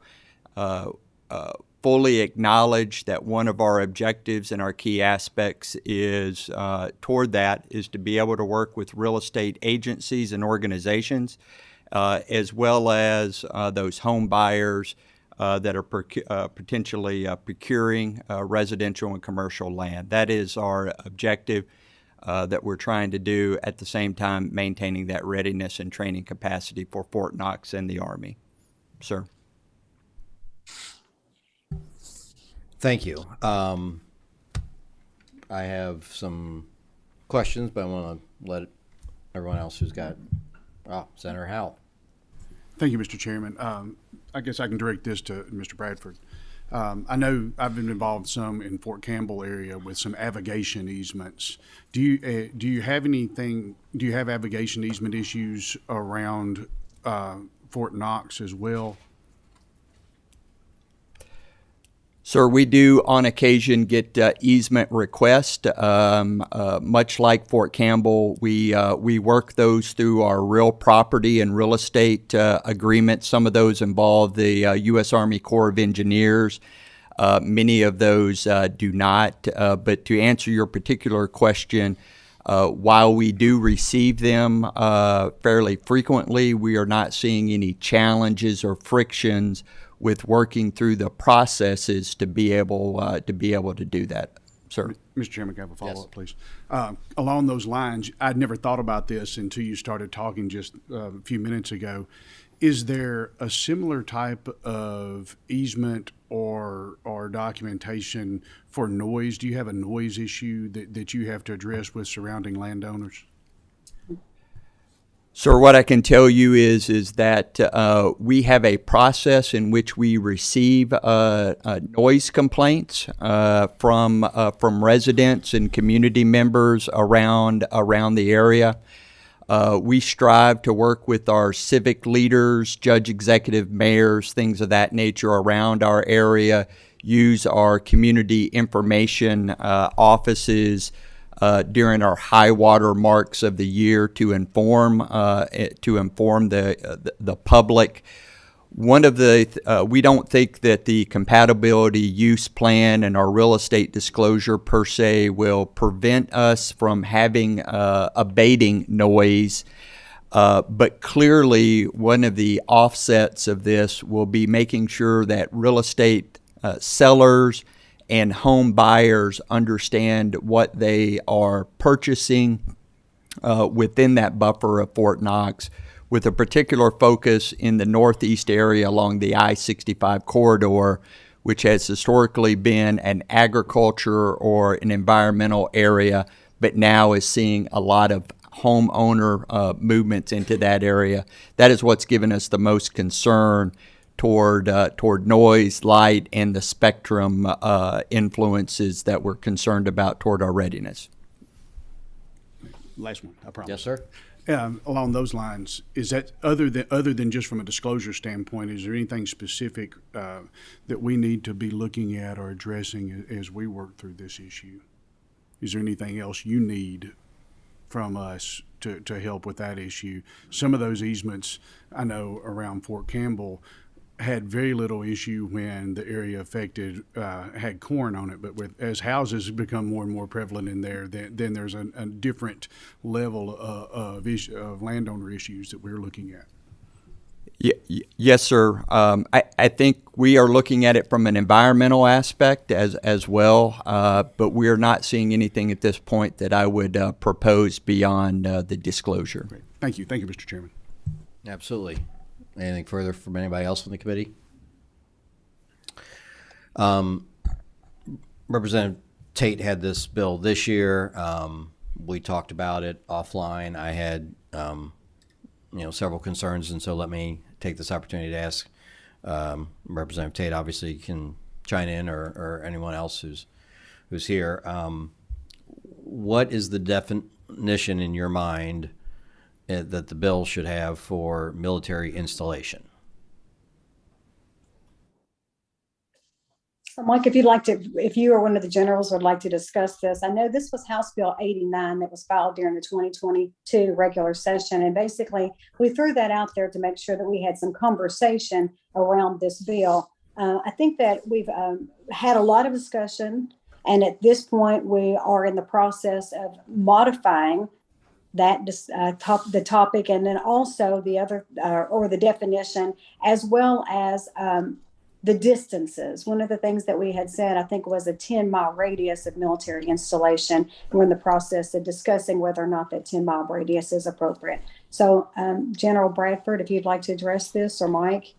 Fully acknowledge that one of our objectives and our key aspects is toward that is to be able to work with real estate agencies and organizations, as well as those home buyers that are potentially procuring residential and commercial land. That is our objective that we're trying to do, at the same time maintaining that readiness and training capacity for Fort Knox and the Army. Sir. Thank you. I have some questions, but I want to let everyone else who's got Senator Howell. Thank you, Mr. Chairman. I guess I can direct this to Mr. Bradford. I know I've been involved some in Fort Campbell area with some avigation easements. Do you have anything? Do you have avigation easement issues around Fort Knox as well? Sir, we do on occasion get easement requests. Much like Fort Campbell, we work those through our real property and real estate agreements. Some of those involve the U.S. Army Corps of Engineers. Many of those do not. But to answer your particular question, while we do receive them fairly frequently, we are not seeing any challenges or frictions with working through the processes to be able to do that, sir. Mr. Chairman, can I have a follow-up, please? Along those lines, I'd never thought about this until you started talking just a few minutes ago. Is there a similar type of easement or documentation for noise? Do you have a noise issue that you have to address with surrounding landowners? Sir, what I can tell you is that we have a process in which we receive noise complaints from residents and community members around the area. We strive to work with our civic leaders, judge executive mayors, things of that nature around our area, use our community information offices during our high water marks of the year to inform the public. One of the we don't think that the compatibility use plan and our real estate disclosure per se will prevent us from having abating noise. But clearly, one of the offsets of this will be making sure that real estate sellers and home buyers understand what they are purchasing within that buffer of Fort Knox, with a particular focus in the northeast area along the I-65 corridor, which has historically been an agriculture or an environmental area, but now is seeing a lot of homeowner movements into that area. That is what's given us the most concern toward noise, light, and the spectrum influences that we're concerned about toward our readiness. Last one, I promise. Yes, sir. Along those lines, is that other than just from a disclosure standpoint, is there anything specific that we need to be looking at or addressing as we work through this issue? Is there anything else you need from us to help with that issue? Some of those easements, I know around Fort Campbell, had very little issue when the area affected had corn on it, but as houses become more and more prevalent in there, then there's a different level of landowner issues that we're looking at. Yes, sir. I think we are looking at it from an environmental aspect as well, but we are not seeing anything at this point that I would propose beyond the disclosure. Great. Thank you, Mr. Chairman. Absolutely. Anything further from anybody else from the committee? Representative Tate had this bill this year. We talked about it offline. I had several concerns, and so let me take this opportunity to ask Representative Tate. Obviously, can chime in, or anyone else who's here. What is the definition in your mind that the bill should have for military installation? So Mike, if you or one of the generals would like to discuss this, I know this was House Bill 89 that was filed during the 2022 regular session. And basically we threw that out there to make sure that we had some conversation around this bill. I think that we've had a lot of discussion, and at this point we are in the process of modifying that the topic, and then also the other or the definition, as well as the distances. One of the things that we had said, I think, was a 10-mile radius of military installation. We're in the process of discussing whether or not that 10-mile radius is appropriate. So General Bradford, if you'd like to address this, or Mike.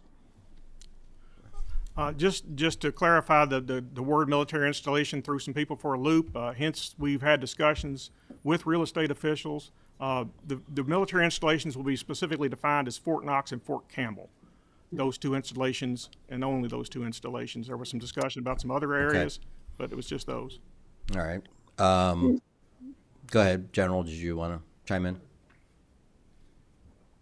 Just to clarify, the word military installation threw some people for a loop. Hence, we've had discussions with real estate officials. The military installations will be specifically defined as Fort Knox and Fort Campbell. Those two installations, and only those two installations. There was some discussion about some other areas, but it was just those. All right. Go ahead, General. Did you want to chime in?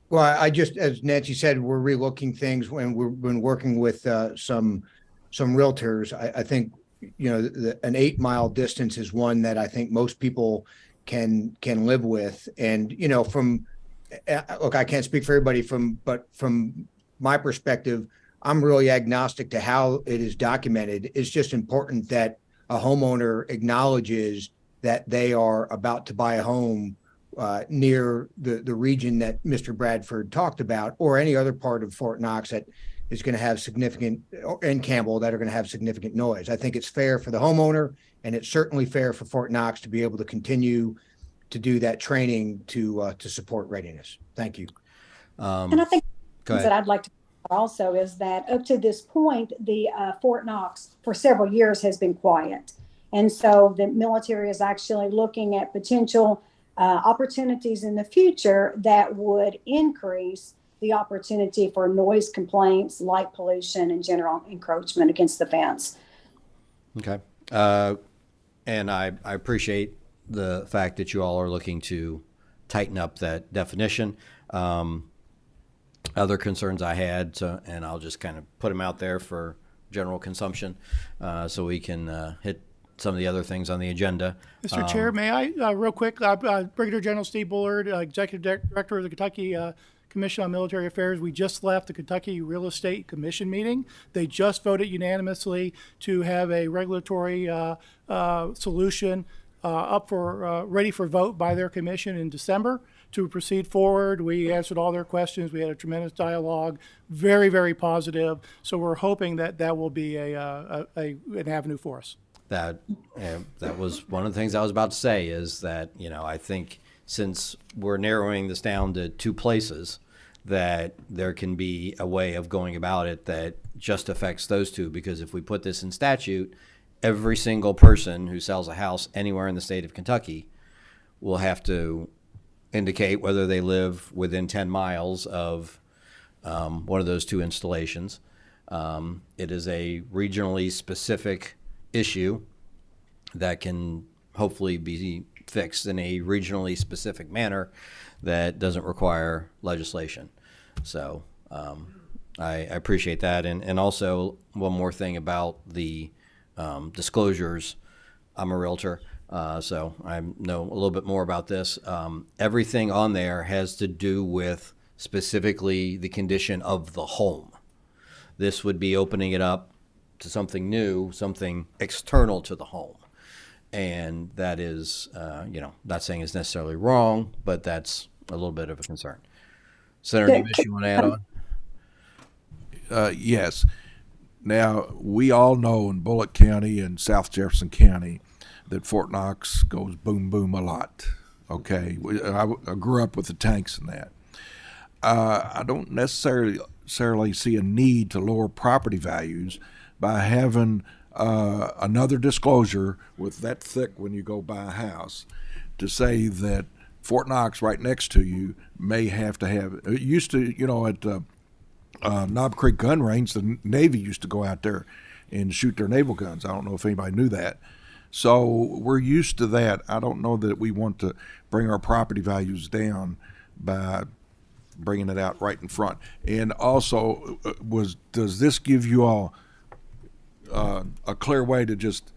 Well, I just, as Nancy said, we're relooking things when we've been working with some realtors. I think, an 8-mile distance is one that I think most people can live with. And, look, I can't speak for everybody but from my perspective, I'm really agnostic to how it is documented. It's just important that a homeowner acknowledges that they are about to buy a home near the region that Mr. Bradford talked about, or any other part of Fort Knox that is going to have significant, and Campbell, that are going to have significant noise. I think it's fair for the homeowner, and it's certainly fair for Fort Knox to be able to continue to do that training to support readiness. Thank you. And I think that I'd like to also is that up to this point, the Fort Knox for several years has been quiet. And so the military is actually looking at potential opportunities in the future that would increase the opportunity for noise complaints, light pollution, and general encroachment against the fence. Okay. And I appreciate the fact that you all are looking to tighten up that definition. Other concerns I had, and I'll just kind of put them out there for general consumption, so we can hit some of the other things on the agenda. Mr. Chair, may I, real quick, Brigadier General Steve Bullard, Executive Director of the Kentucky Commission on Military Affairs. We just left the Kentucky Real Estate Commission meeting. They just voted unanimously to have a regulatory solution up for ready for vote by their commission in December to proceed forward. We answered all their questions. We had a tremendous dialogue, very, very positive. So we're hoping that that will be an avenue for us. That was one of the things I was about to say, is that, I think since we're narrowing this down to two places, that there can be a way of going about it that just affects those two. Because if we put this in statute, every single person who sells a house anywhere in the state of Kentucky will have to indicate whether they live within 10 miles of one of those two installations. It is a regionally specific issue that can hopefully be fixed in a regionally specific manner that doesn't require legislation. So I appreciate that. And also one more thing about the disclosures. I'm a realtor, so I know a little bit more about this. Everything on there has to do with specifically the condition of the home. This would be opening it up to something new, something external to the home. And that is, not saying it's necessarily wrong, but that's a little bit of a concern. Senator Davis, you want to add on? Yes. Now, we all know in Bullitt County and South Jefferson County that Fort Knox goes boom, boom a lot. Okay. I grew up with the tanks and that. I don't necessarily see a need to lower property values by having another disclosure with that thick when you go buy a house to say that Fort Knox right next to you may have to have it. Used to, at Knob Creek Gun Range, the Navy used to go out there and shoot their naval guns. I don't know if anybody knew that. So we're used to that. I don't know that we want to bring our property values down by bringing it out right in front. And also, does this give you all a clear way to just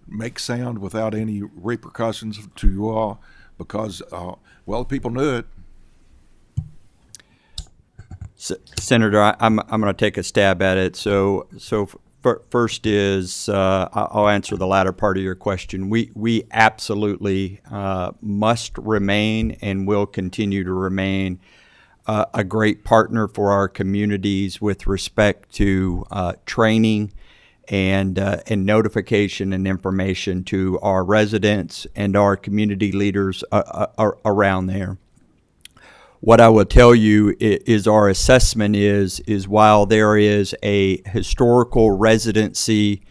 make sound without any repercussions to you all? Because, people knew it. Senator, I'm going to take a stab at it. So first is I'll answer the latter part of your question. We absolutely must remain and will continue to remain a great partner for our communities with respect to training and notification and information to our residents and our community leaders around there. What I will tell you is our assessment is while there is a historical residency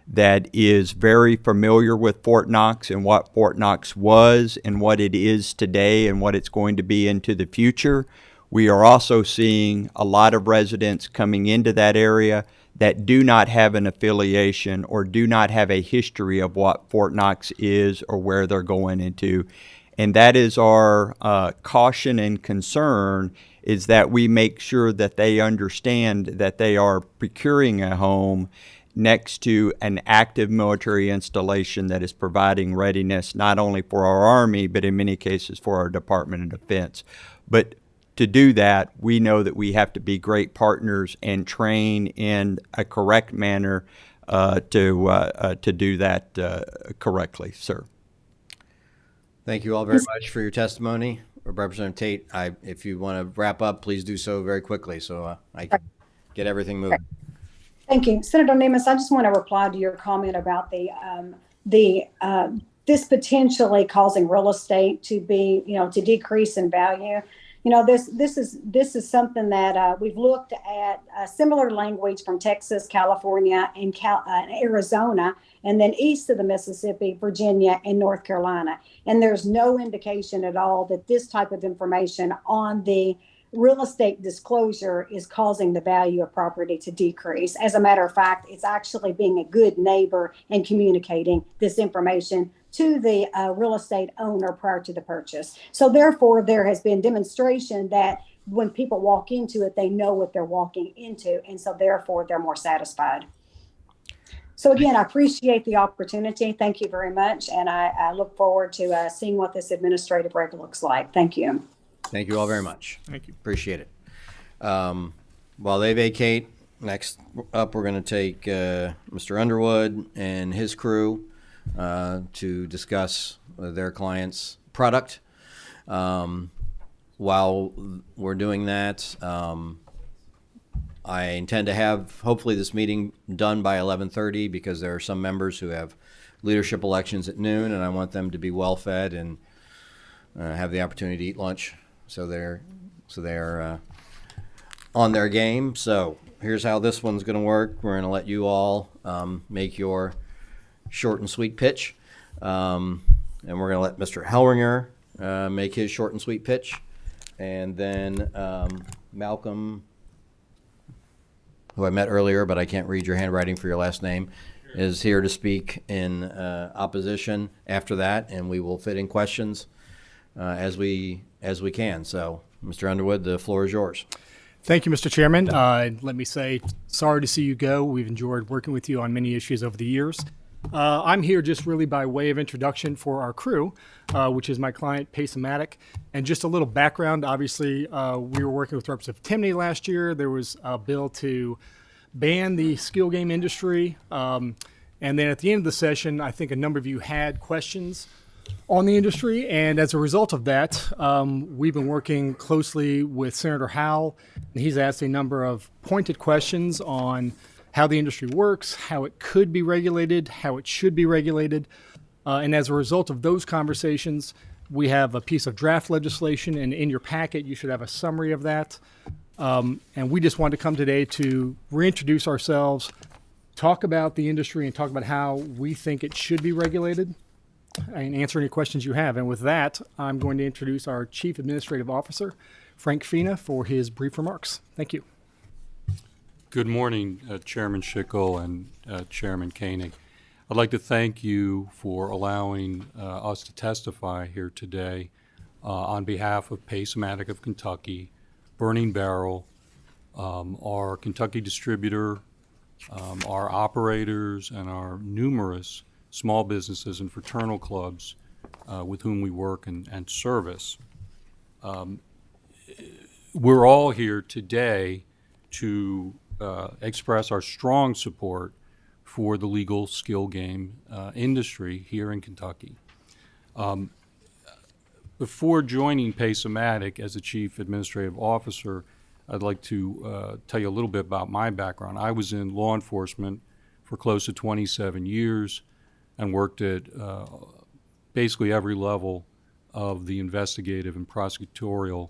that is very familiar with Fort Knox and what Fort Knox was and what it is today and what it's going to be into the future, we are also seeing a lot of residents coming into that area that do not have an affiliation or do not have a history of what Fort Knox is or where they're going into. And that is our caution and concern, is that we make sure that they understand that they are procuring a home next to an active military installation that is providing readiness not only for our Army, but in many cases for our Department of Defense. But to do that, we know that we have to be great partners and train in a correct manner to do that correctly, sir. Thank you all very much for your testimony. Representative Tate, if you want to wrap up, please do so very quickly so I can get everything moving. Thank you. Senator Nemes, I just want to reply to your comment about this potentially causing real estate to be, to decrease in value. this is something that we've looked at similar language from Texas, California, and Arizona, and then east of the Mississippi, Virginia, and North Carolina. And there's no indication at all that this type of information on the real estate disclosure is causing the value of property to decrease. As a matter of fact, it's actually being a good neighbor and communicating this information to the real estate owner prior to the purchase. So therefore, there has been demonstration that when people walk into it, they know what they're walking into. And so therefore, they're more satisfied. So again, I appreciate the opportunity. Thank you very much. And I look forward to seeing what this administrative reg looks like. Thank you. Thank you all very much. Thank you. Appreciate it. While they vacate, next up we're going to take Mr. Underwood and his crew to discuss their client's product. While we're doing that, I intend to have hopefully this meeting done by 11:30 because there are some members who have leadership elections at noon, and I want them to be well fed and have the opportunity to eat lunch. So they're on their game. So here's how this one's going to work. We're going to let you all make your short and sweet pitch, and we're going to let Mr. Hellringer make his short and sweet pitch, and then Malcolm, who I met earlier, but I can't read your handwriting for your last name, is here to speak in opposition after that, and we will fit in questions as we can. So, Mr. Underwood, the floor is yours. Thank you, Mr. Chairman. Let me say, sorry to see you go. We've enjoyed working with you on many issues over the years. I'm here just really by way of introduction for our crew, which is my client, Pace-O-Matic. And just a little background, obviously, we were working with Representative Timney last year. There was a bill to ban the skill game industry. And then at the end of the session, I think a number of you had questions on the industry, and as a result of that, we've been working closely with Senator Howell, and he's asked a number of pointed questions on how the industry works, how it could be regulated, how it should be regulated, and as a result of those conversations, we have a piece of draft legislation, and in your packet, you should have a summary of that, and we just wanted to come today to reintroduce ourselves, talk about the industry, and talk about how we think it should be regulated, and answer any questions you have. And with that, I'm going to introduce our Chief Administrative Officer, Frank Fina, for his brief remarks. Thank you. Good morning, Chairman Schickel and Chairman Koenig. I'd like to thank you for allowing us to testify here today on behalf of Pace-O-Matic of Kentucky, Burning Barrel, our Kentucky distributor, our operators, and our numerous small businesses and fraternal clubs with whom we work and service. We're all here today to express our strong support for the legal skill game industry here in Kentucky. Before joining Pace-O-Matic as the Chief Administrative Officer, I'd like to tell you a little bit about my background. I was in law enforcement for close to 27 years. And worked at basically every level of the investigative and prosecutorial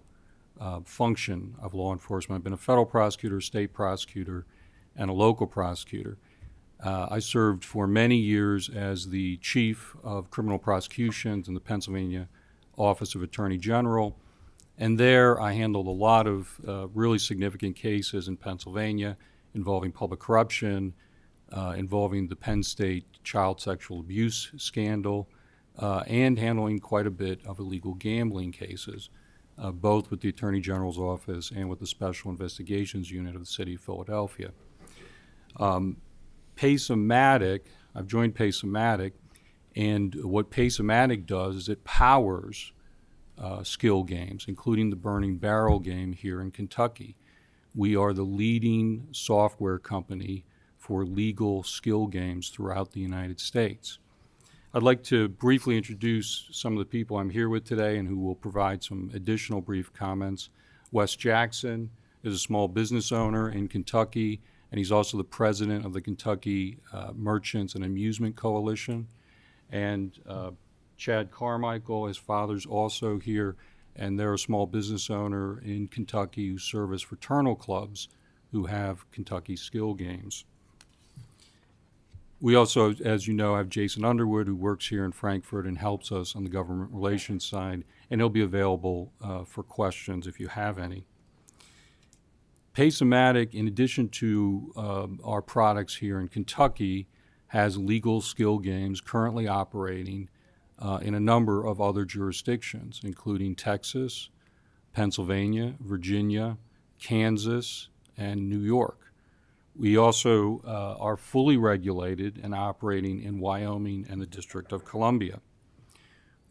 function of law enforcement. I've been a federal prosecutor, state prosecutor, and a local prosecutor. I served for many years as the chief of criminal prosecutions in the Pennsylvania Office of Attorney General. And there I handled a lot of really significant cases in Pennsylvania involving public corruption, involving the Penn State child sexual abuse scandal, and handling quite a bit of illegal gambling cases, both with the Attorney General's office and with the Special Investigations Unit of the City of Philadelphia. Pace-O-Matic, I've joined Pace-O-Matic, and what Pace-O-Matic does is it powers skill games, including the Burning Barrel game here in Kentucky. We are the leading software company for legal skill games throughout the United States. I'd like to briefly introduce some of the people I'm here with today and who will provide some additional brief comments. Wes Jackson is a small business owner in Kentucky, and he's also the president of the Kentucky Merchants and Amusement Coalition. And Chad Carmichael, his father's also here and they're a small business owner in Kentucky who service fraternal clubs who have Kentucky skill games. We also, as you know, have Jason Underwood, who works here in Frankfurt and helps us on the government relations side, and he'll be available for questions if you have any. Pace-O-Matic, in addition to our products here in Kentucky, has legal skill games currently operating in a number of other jurisdictions, including Texas, Pennsylvania, Virginia, Kansas, and New York. We also are fully regulated and operating in Wyoming and the District of Columbia.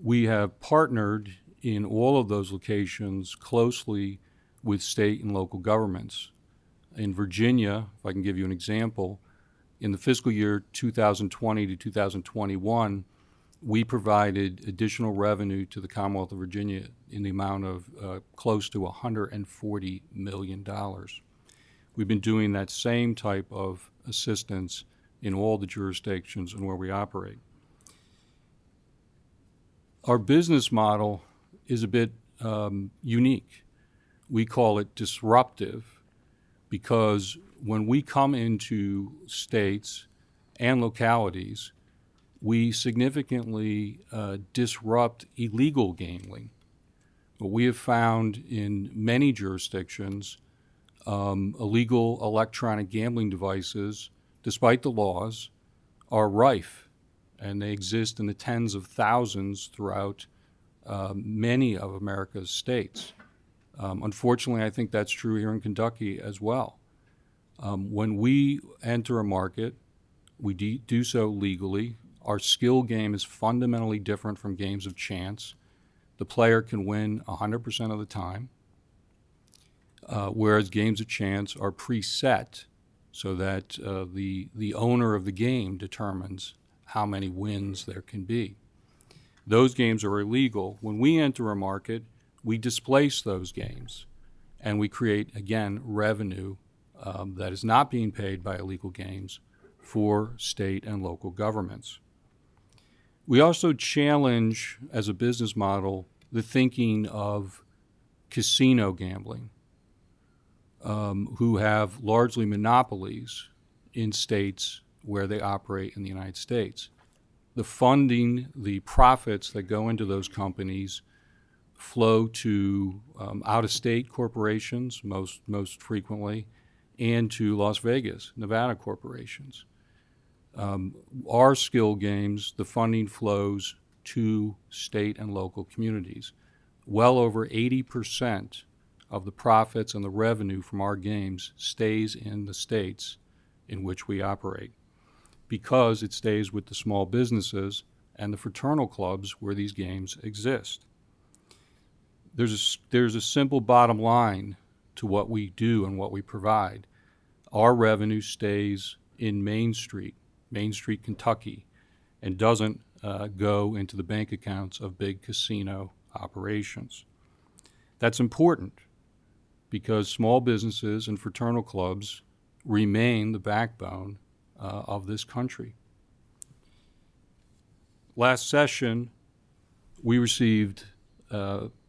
We have partnered in all of those locations closely with state and local governments. In Virginia, if I can give you an example, in the fiscal year 2020 to 2021, we provided additional revenue to the Commonwealth of Virginia in the amount of close to $140 million. We've been doing that same type of assistance in all the jurisdictions and where we operate. Our business model is a bit unique. We call it disruptive because when we come into states and localities, we significantly disrupt illegal gambling. What we have found in many jurisdictions, illegal electronic gambling devices, despite the laws, are rife, and they exist in the tens of thousands throughout many of America's states. Unfortunately, I think that's true here in Kentucky as well. When we enter a market, we do so legally. Our skill game is fundamentally different from games of chance. The player can win 100% of the time, whereas games of chance are preset so that the owner of the game determines how many wins there can be. Those games are illegal. When we enter a market, we displace those games, and we create, again, revenue that is not being paid by illegal games for state and local governments. We also challenge, as a business model, the thinking of casino gambling, who have largely monopolies in states where they operate in the United States. The funding, the profits that go into those companies flow to out-of-state corporations, most frequently, and to Las Vegas, Nevada corporations. Our skill games, the funding flows to state and local communities. Well over 80% of the profits and the revenue from our games stays in the states in which we operate, because it stays with the small businesses and the fraternal clubs where these games exist. There's a simple bottom line to what we do and what we provide. Our revenue stays in Main Street, Kentucky, and doesn't go into the bank accounts of big casino operations. That's important because small businesses and fraternal clubs remain the backbone of this country. Last session, we received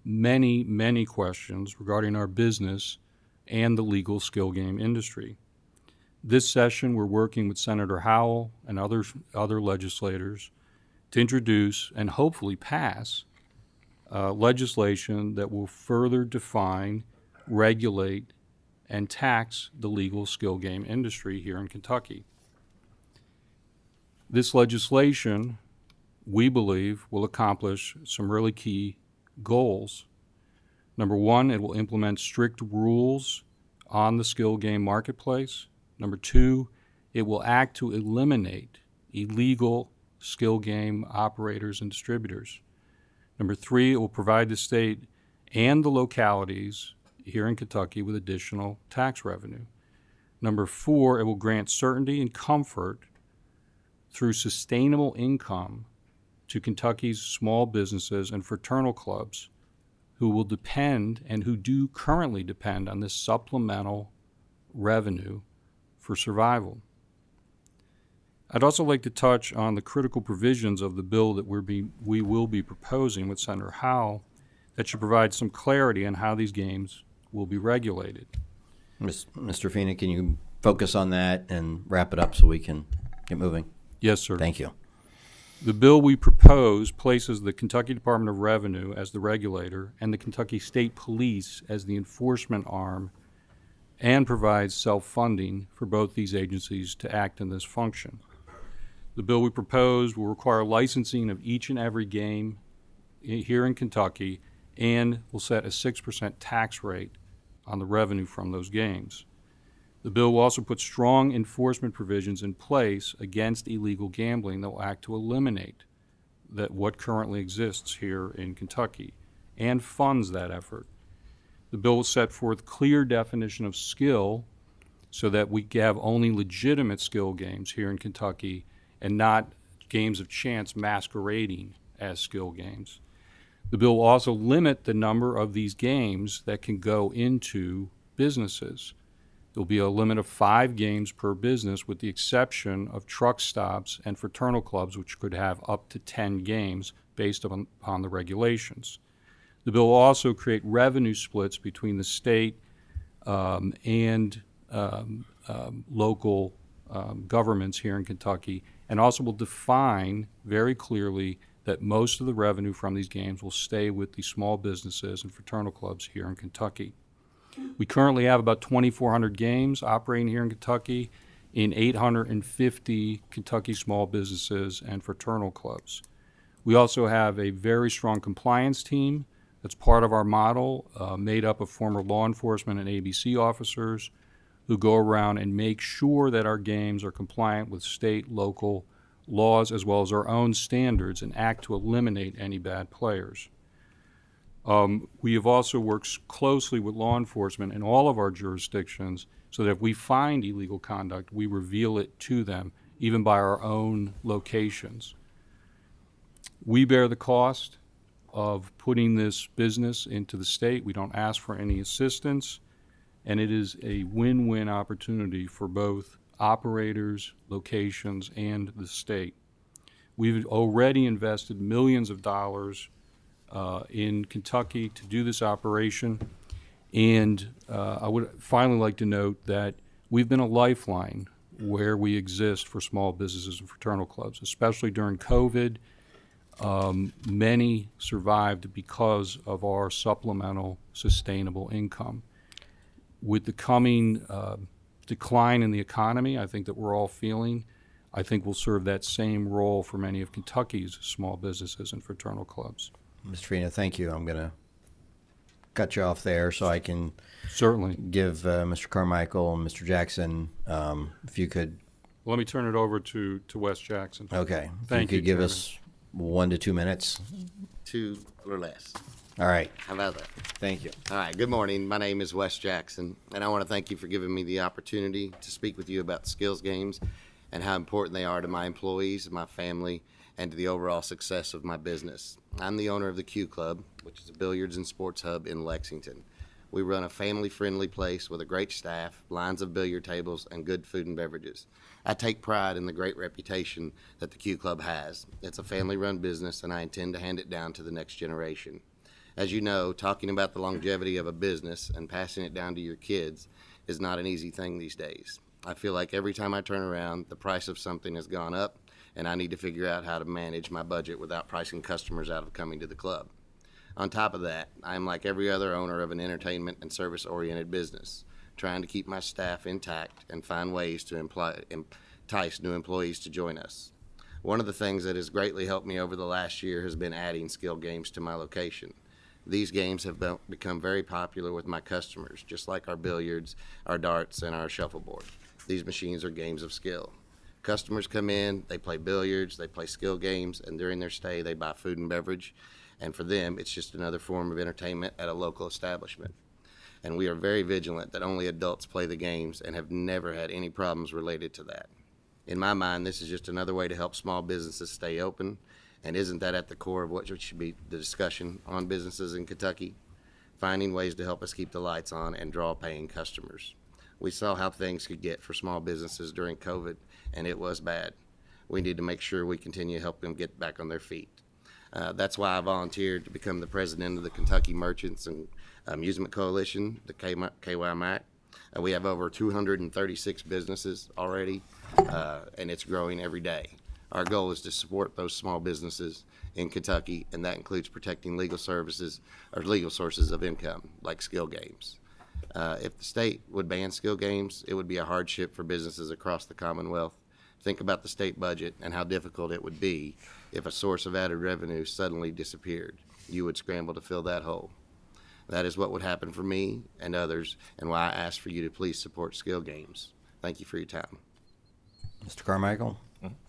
many questions regarding our business and the legal skill game industry. This session, we're working with Senator Howell and other legislators to introduce and hopefully pass legislation that will further define, regulate, and tax the legal skill game industry here in Kentucky. This legislation, we believe, will accomplish some really key goals. Number one, it will implement strict rules on the skill game marketplace. Number two, it will act to eliminate illegal skill game operators and distributors. Number three, it will provide the state and the localities here in Kentucky with additional tax revenue. Number four, it will grant certainty and comfort through sustainable income to Kentucky's small businesses and fraternal clubs who will depend and who do currently depend on this supplemental revenue for survival. I'd also like to touch on the critical provisions of the bill that we will be proposing with Senator Howell that should provide some clarity on how these games will be regulated. Mr. Feeney, can you focus on that and wrap it up so we can get moving? Yes, sir. Thank you. The bill we propose places the Kentucky Department of Revenue as the regulator and the Kentucky State Police as the enforcement arm, and provides self-funding for both these agencies to act in this function. The bill we propose will require licensing of each and every game here in Kentucky and will set a 6% tax rate on the revenue from those games. The bill will also put strong enforcement provisions in place against illegal gambling that will act to eliminate what currently exists here in Kentucky and funds that effort. The bill will set forth clear definition of skill so that we have only legitimate skill games here in Kentucky and not games of chance masquerading as skill games. The bill will also limit the number of these games that can go into businesses. There will be a limit of 5 games per business, with the exception of truck stops and fraternal clubs, which could have up to 10 games based upon the regulations. The bill will also create revenue splits between the state and local governments here in Kentucky, and also will define very clearly that most of the revenue from these games will stay with the small businesses and fraternal clubs here in Kentucky. We currently have about 2,400 games operating here in Kentucky in 850 Kentucky small businesses and fraternal clubs. We also have a very strong compliance team that's part of our model, made up of former law enforcement and ABC officers who go around and make sure that our games are compliant with state, local laws, as well as our own standards, and act to eliminate any bad players. We have also worked closely with law enforcement in all of our jurisdictions so that if we find illegal conduct, we reveal it to them, even by our own locations. We bear the cost of putting this business into the state. We don't ask for any assistance, and it is a win-win opportunity for both operators, locations, and the state. We've already invested millions of dollars in Kentucky to do this operation, and I would finally like to note that we've been a lifeline where we exist for small businesses and fraternal clubs, especially during COVID. Many survived because of our supplemental sustainable income. With the coming decline in the economy, I think that we're all feeling, I think we'll serve that same role for many of Kentucky's small businesses and fraternal clubs. Mr. Feeney, thank you. I'm going to cut you off there so I can certainly give Mr. Carmichael and Mr. Jackson, if you could. Let me turn it over to Wes Jackson. Okay. Thank you. you, Could give Chairman. us 1 to 2 minutes. 2 or less. All right. How about that? Thank you. All right. Good morning. My name is Wes Jackson, and I want to thank you for giving me the opportunity to speak with you about the skills games and how important they are to my employees, my family, and to the overall success of my business. I'm the owner of the Q Club, which is a billiards and sports hub in Lexington. We run a family-friendly place with a great staff, lines of billiard tables, and good food and beverages. I take pride in the great reputation that the Q Club has. It's a family-run business, and I intend to hand it down to the next generation. As you know, talking about the longevity of a business and passing it down to your kids is not an easy thing these days. I feel like every time I turn around, the price of something has gone up, and I need to figure out how to manage my budget without pricing customers out of coming to the club. On top of that, I am like every other owner of an entertainment and service-oriented business, trying to keep my staff intact and find ways to entice new employees to join us. One of the things that has greatly helped me over the last year has been adding skill games to my location. These games have become very popular with my customers, just like our billiards, our darts, and our shuffleboard. These machines are games of skill. Customers come in, they play billiards, they play skill games, and during their stay they buy food and beverage, and for them it's just another form of entertainment at a local establishment. And we are very vigilant that only adults play the games and have never had any problems related to that. In my mind, this is just another way to help small businesses stay open, and isn't that at the core of what should be the discussion on businesses in Kentucky? Finding ways to help us keep the lights on and draw paying customers. We saw how things could get for small businesses during COVID, and it was bad. We need to make sure we continue to help them get back on their feet. That's why I volunteered to become the president of the Kentucky Merchants and Amusement Coalition, the KYMAC. We have over 236 businesses already, and it's growing every day. Our goal is to support those small businesses in Kentucky, and that includes protecting legal services or legal sources of income, like skill games. If the state would ban skill games, it would be a hardship for businesses across the Commonwealth. Think about the state budget and how difficult it would be if a source of added revenue suddenly disappeared. You would scramble to fill that hole. That is what would happen for me and others, and why I ask for you to please support skill games. Thank you for your time. Mr. Carmichael,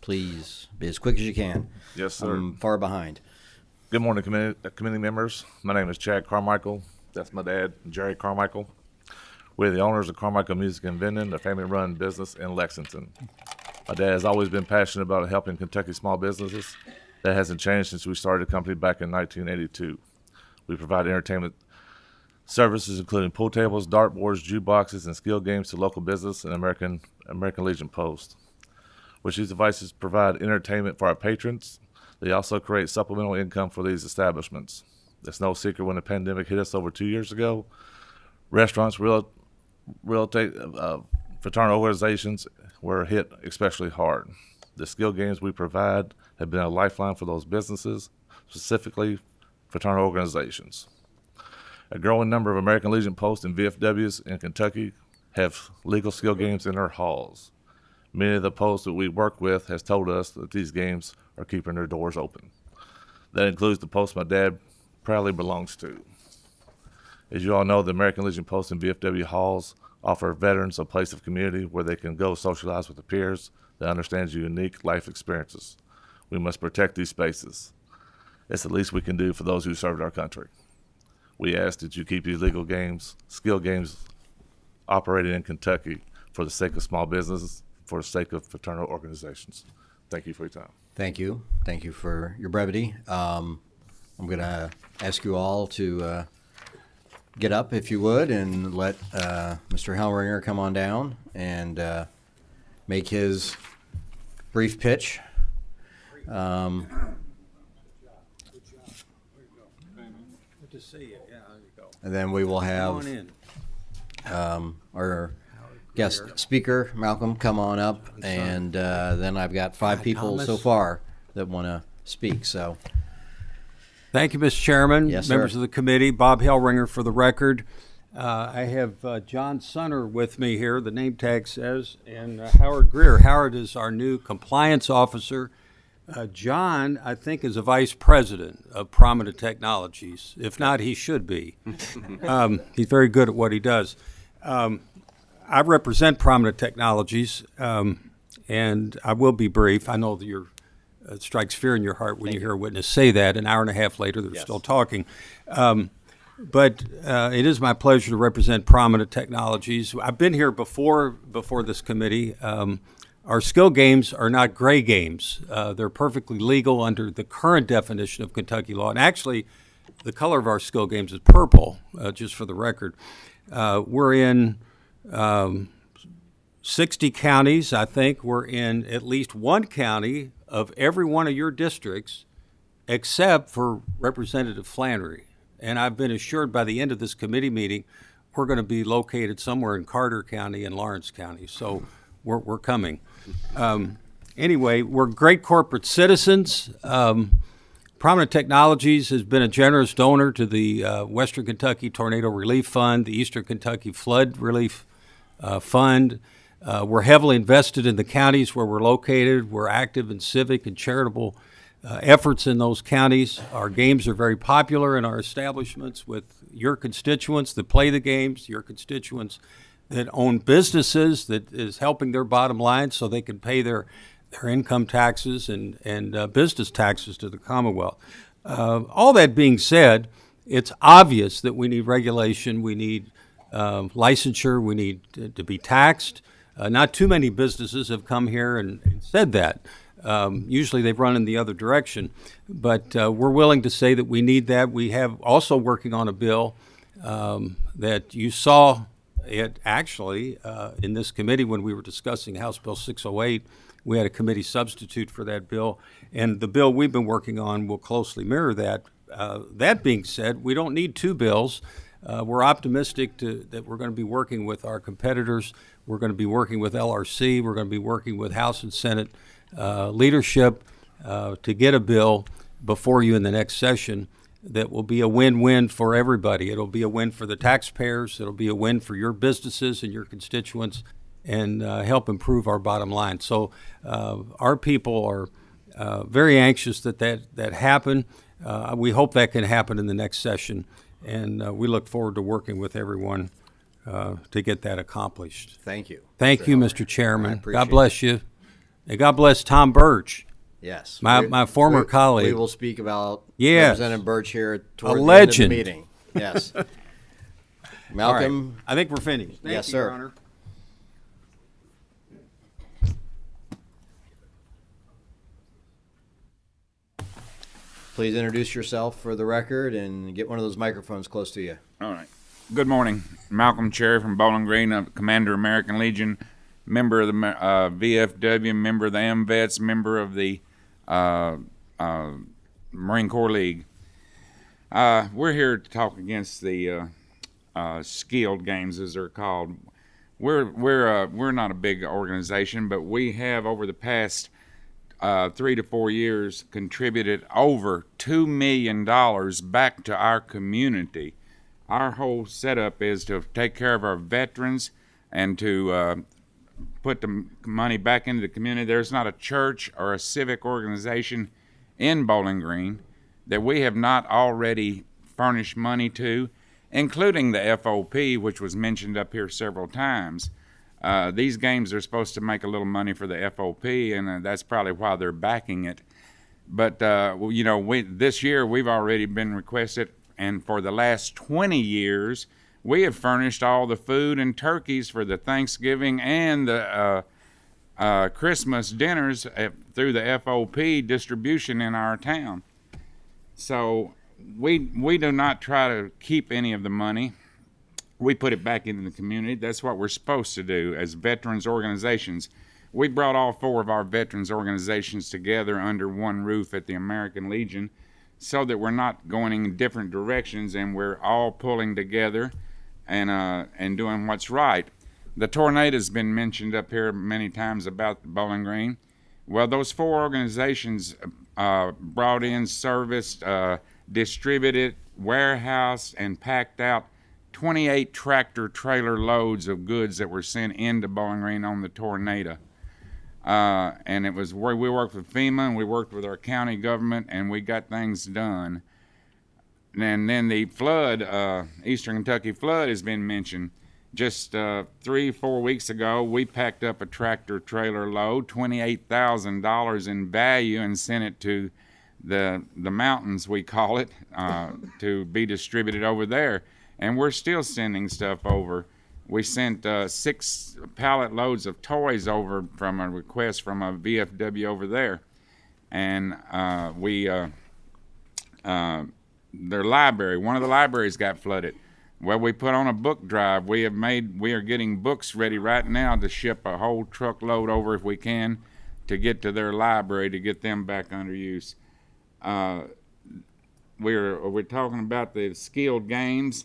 please be as quick as you can. Yes, sir. I'm far behind. Good morning, committee members. My name is Chad Carmichael. That's my dad, Jerry Carmichael. We're the owners of Carmichael Music and Vending, a family-run business in Lexington. My dad has always been passionate about helping Kentucky small businesses. That hasn't changed since we started the company back in 1982. We provide entertainment services including pool tables, dartboards, jukeboxes, and skill games to local business and American Legion Post. Which these devices provide entertainment for our patrons. They also create supplemental income for these establishments. It's no secret when the pandemic hit us over 2 years ago, restaurants, real estate, fraternal organizations were hit especially hard. The skill games we provide have been a lifeline for those businesses, specifically fraternal organizations. A growing number of American Legion Post and VFWs in Kentucky have legal skill games in their halls. Many of the posts that we work with has told us that these games are keeping their doors open. That includes the post my dad proudly belongs to. As you all know, the American Legion Post and VFW halls offer veterans a place of community where they can go socialize with their peers that understands your unique life experiences. We must protect these spaces. It's the least we can do for those who served our country. We ask that you keep these legal games, skill games, operated in Kentucky for the sake of small businesses, for the sake of fraternal organizations. Thank you for your time. Thank you. Thank you for your brevity. I'm going to ask you all to get up, if you would, and let Mr. Hellringer come on down and make his brief pitch. Good to see you. Yeah, there you go. And then we will have our guest speaker, Malcolm, come on up, and then I've got 5 people Thomas. so far that want to speak. So, Thank you, Mr. Chairman. Yes, members sir. of the committee. Bob Hellringer for the record. I have John Sunner with me here, the name tag says, and Howard Greer. Howard is our new compliance officer. John, I think, is a vice president of Prominent Technologies. If not, he should be. He's very good at what he does. I represent Prominent Technologies, and I will be brief. I know that it strikes fear in your heart when you hear a witness say that. An hour and a half later, they're still talking. But it is my pleasure to represent Prominent Technologies. I've been here before this committee. Our skill games are not gray games. They're perfectly legal under the current definition of Kentucky law. And actually, the color of our skill games is purple, just for the record. We're in 60 counties, I think. We're in at least one county of every one of your districts, except for Representative Flannery. And I've been assured by the end of this committee meeting, we're going to be located somewhere in Carter County and Lawrence County. So we're coming. Anyway, we're great corporate citizens. Prominent Technologies has been a generous donor to the Western Kentucky Tornado Relief Fund, the Eastern Kentucky Flood Relief Fund. We're heavily invested in the counties where we're located. We're active in civic and charitable efforts in those counties. Our games are very popular in our establishments with your constituents that play the games, your constituents that own businesses that is helping their bottom line so they can pay their income taxes and business taxes to the Commonwealth. All that being said, it's obvious that we need regulation, we need licensure, we need to be taxed. Not too many businesses have come here and said that. Usually they've run in the other direction, but we're willing to say that we need that. We have also working on a bill that you saw it actually, in this committee, when we were discussing House Bill 608, we had a committee substitute for that bill, and the bill we've been working on will closely mirror that. That being said, we don't need two bills. We're optimistic that we're going to be working with our competitors. We're going to be working with LRC. We're going to be working with House and Senate leadership to get a bill before you in the next session that will be a win-win for everybody. It'll be a win for the taxpayers. It'll be a win for your businesses and your constituents, and help improve our bottom line. So our people are very anxious that happen. We hope that can happen in the next session, and we look forward to working with everyone to get that accomplished. Thank you. Thank you, Heller. Mr. Chairman. I appreciate God bless you. And God bless Tom Birch. Yes. My former colleague. We will speak about Yes. Representative Birch here toward A the legend. end of the meeting. Yes. Malcolm. All right. I think we're finished. Thank yes, you, sir. Your Honor. Please introduce yourself for the record and get one of those microphones close to you. All right. Good morning. Malcolm Cherry from Bowling Green, Commander American Legion, member of the VFW, member of the AMVETS, member of the Marine Corps League. We're here to talk against the skilled games, as they're called. We're not a big organization, but we have over the past 3 to 4 years contributed over $2 million back to our community. Our whole setup is to take care of our veterans and to put the money back into the community. There's not a church or a civic organization in Bowling Green that we have not already furnished money to, including the FOP, which was mentioned up here several times. These games are supposed to make a little money for the FOP, and that's probably why they're backing it. But, this year we've already been requested, and for the last 20 years, we have furnished all the food and turkeys for the Thanksgiving and the Christmas dinners through the FOP distribution in our town. So we do not try to keep any of the money. We put it back into the community. That's what we're supposed to do as veterans organizations. We brought all 4 of our veterans organizations together under one roof at the American Legion so that we're not going in different directions and we're all pulling together and doing what's right. The tornado's been mentioned up here many times about Bowling Green. Well, those 4 organizations brought in, serviced, distributed, warehoused, and packed out 28 tractor trailer loads of goods that were sent into Bowling Green on the tornado. And it was where we worked with FEMA and we worked with our county government and we got things done. And then the flood, Eastern Kentucky flood has been mentioned. Just 3-4 weeks ago, we packed up a tractor trailer load, $28,000 in value, and sent it to the mountains, we call it, to be distributed over there. And we're still sending stuff over. We sent 6 pallet loads of toys over from a request from a VFW over there. And their library, one of the libraries got flooded. Well, we put on a book drive. We are getting books ready right now to ship a whole truckload over if we can to get to their library to get them back under use. We're talking about the skilled games.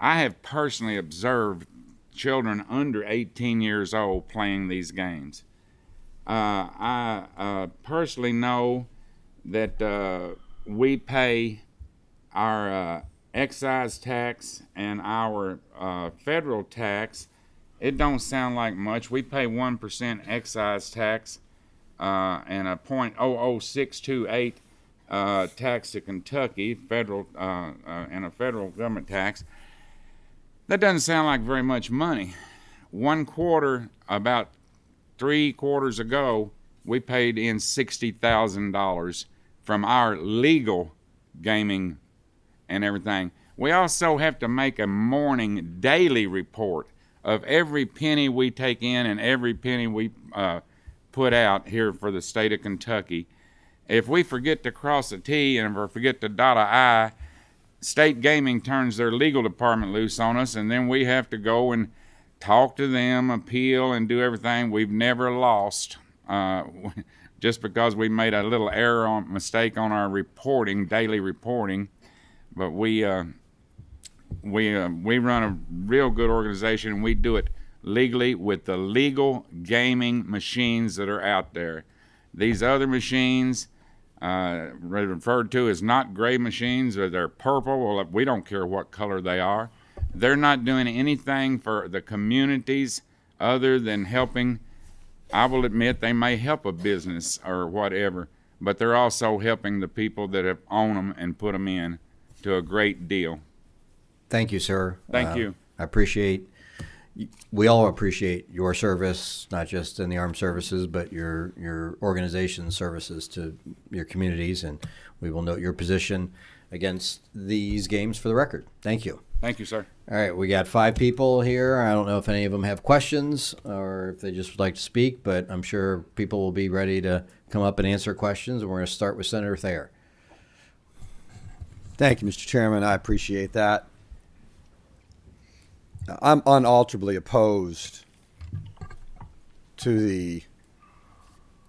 I have personally observed children under 18 years old playing these games. I personally know that we pay our excise tax and our federal tax. It don't sound like much. We pay 1% excise tax and a .00628 tax to Kentucky, federal and a federal government tax. That doesn't sound like very much money. About 3 quarters ago, we paid in $60,000 from our legal gaming and everything. We also have to make a morning daily report of every penny we take in and every penny we put out here for the state of Kentucky. If we forget to cross a T and if we forget to dot a I, state gaming turns their legal department loose on us, and then we have to go and talk to them, appeal, and do everything. We've never lost just because we made a little mistake on our reporting, daily reporting. But we run a real good organization, and we do it legally with the legal gaming machines that are out there. These other machines referred to as not gray machines, or they're purple. Well, we don't care what color they are. They're not doing anything for the communities other than helping. I will admit they may help a business or whatever, but they're also helping the people that have owned them and put them in to a great deal. Thank you, sir. Thank you. We all appreciate your service, not just in the armed services, but your organization's services to your communities, and we will note your position against these games for the record. Thank you. Thank you, sir. All right, we got 5 people here. I don't know if any of them have questions or if they just would like to speak, but I'm sure people will be ready to come up and answer questions, and we're going to start with Senator Thayer. Thank you, Mr. Chairman. I appreciate that. I'm unalterably opposed to the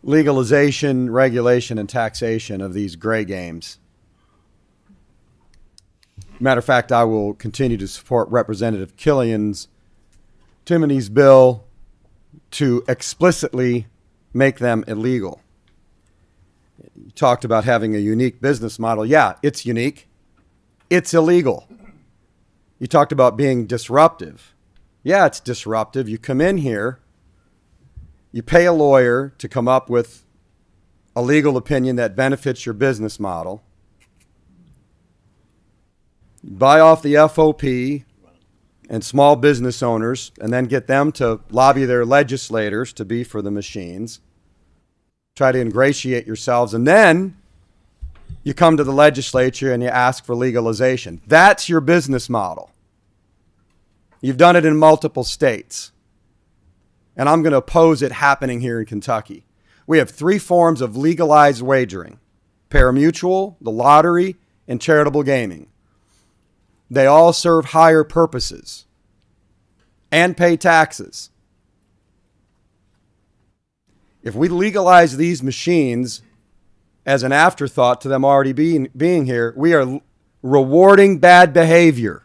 legalization, regulation, and taxation of these gray games. Matter of fact, I will continue to support Representative Killian's Timoney's bill to explicitly make them illegal. You talked about having a unique business model. Yeah, it's unique. It's illegal. You talked about being disruptive. Yeah, it's disruptive. You come in here, you pay a lawyer to come up with a legal opinion that benefits your business model. You buy off the FOP and small business owners and then get them to lobby their legislators to be for the machines. Try to ingratiate yourselves, and then you come to the legislature and you ask for legalization. That's your business model. You've done it in multiple states. And I'm going to oppose it happening here in Kentucky. We have 3 forms of legalized wagering: parimutuel, the lottery, and charitable gaming. They all serve higher purposes and pay taxes. If we legalize these machines as an afterthought to them already being here, we are rewarding bad behavior.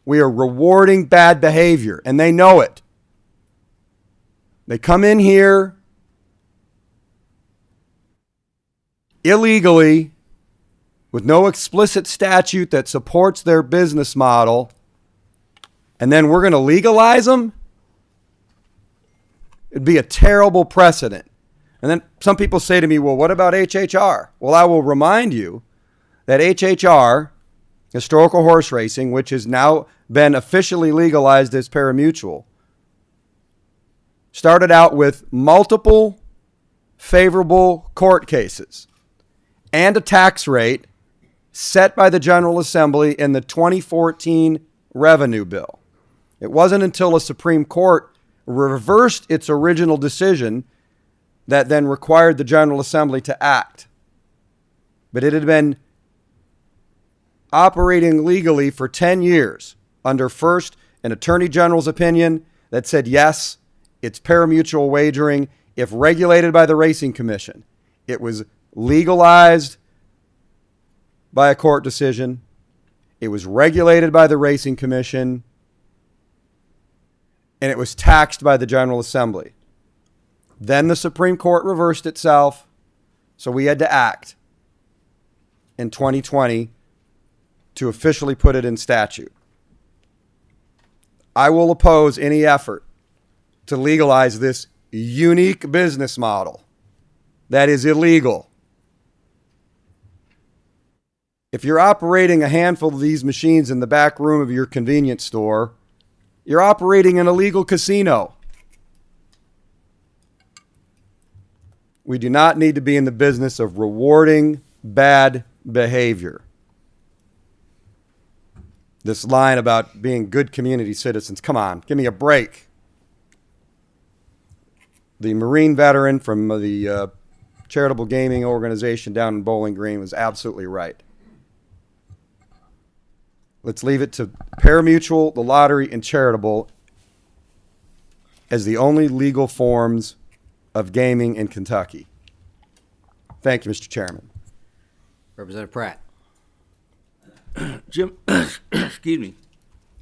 We are rewarding bad behavior, and they know it. They come in here illegally with no explicit statute that supports their business model, and then we're going to legalize them? It'd be a terrible precedent. And then some people say to me, well, what about HHR? Well, I will remind you that HHR, historical horse racing, which has now been officially legalized as parimutuel, started out with multiple favorable court cases and a tax rate set by the General Assembly in the 2014 revenue bill. It wasn't until a Supreme Court reversed its original decision that then required the General Assembly to act. But it had been operating legally for 10 years under first an Attorney General's opinion that said, yes, it's parimutuel wagering if regulated by the Racing Commission. It was legalized by a court decision. It was regulated by the Racing Commission. And it was taxed by the General Assembly. Then the Supreme Court reversed itself, so we had to act in 2020 to officially put it in statute. I will oppose any effort to legalize this unique business model that is illegal. If you're operating a handful of these machines in the back room of your convenience store, you're operating an illegal casino. We do not need to be in the business of rewarding bad behavior. This line about being good community citizens, come on, give me a break. The Marine veteran from the charitable gaming organization down in Bowling Green was absolutely right. Let's leave it to parimutuel, the lottery, and charitable. as the only legal forms of gaming in Kentucky. Thank you, Mr. Chairman. Representative Pratt. Jim, excuse me.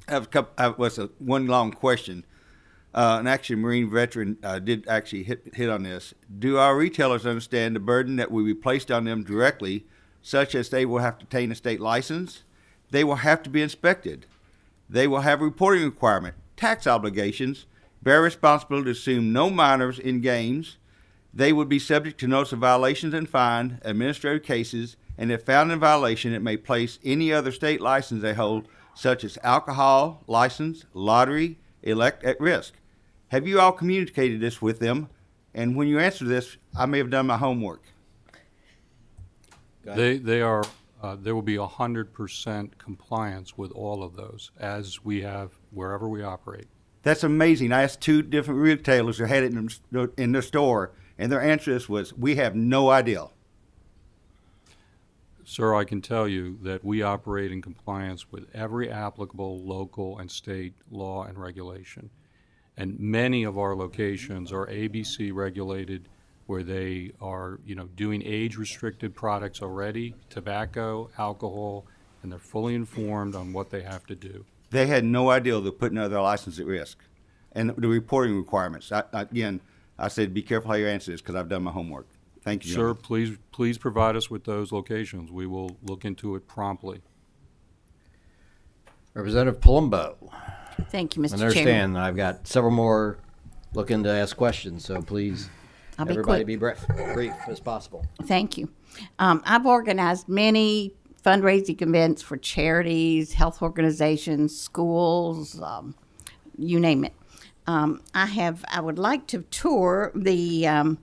I have one long question. And actually, a Marine veteran did actually hit on this. Do our retailers understand the burden that will be placed on them directly, such as they will have to obtain a state license, they will have to be inspected, they will have a reporting requirement, tax obligations, bear responsibility to assume no minors in games, they would be subject to notice of violations and fine, administrative cases, and if found in violation, it may place any other state license they hold, such as alcohol license, lottery, elect at risk. Have you all communicated this with them? And when you answer this, I may have done my homework. They are. There will be 100% compliance with all of those, as we have wherever we operate. That's amazing. I asked 2 different retailers who had it in the store, and their answer to this was, "We have no idea." Sir, I can tell you that we operate in compliance with every applicable local and state law and regulation. And many of our locations are ABC regulated, where they are, doing age-restricted products already, tobacco, alcohol, and they're fully informed on what they have to do. They had no idea they're putting their license at risk. And the reporting requirements. I said, be careful how you answer this because I've done my homework. Thank you, Sir, gentlemen. please provide us with those locations. We will look into it promptly. Representative Palumbo. Thank you, Mr. Chairman. Understand, I've got several more looking to ask questions, so please, everybody be brief as possible. Thank you. I've organized many fundraising events for charities, health organizations, schools, you name it. I would like to tour the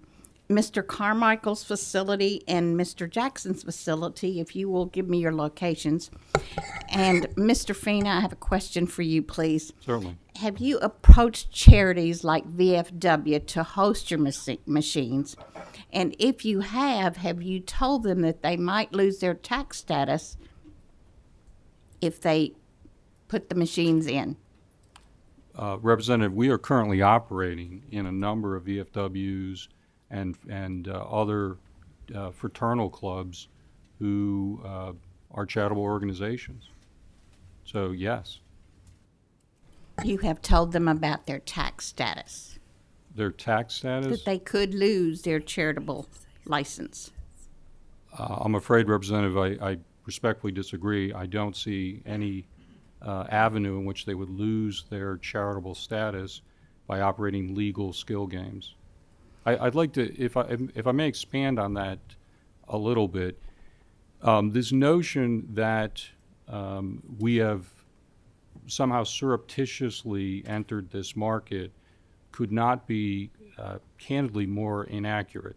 Mr. Carmichael's facility and Mr. Jackson's facility, if you will give me your locations. And Mr. Fina, I have a question for you, please. Certainly. Have you approached charities like VFW to host your machines? And if you have you told them that they might lose their tax status if they put the machines in? Representative, we are currently operating in a number of VFWs and other fraternal clubs who are charitable organizations. So, yes. You have told them about their tax status? Their tax status? That they could lose their charitable license. I'm afraid, Representative, I respectfully disagree. I don't see any avenue in which they would lose their charitable status by operating legal skill games. I'd like to, if I may expand on that a little bit, this notion that we have somehow surreptitiously entered this market could not be candidly more inaccurate.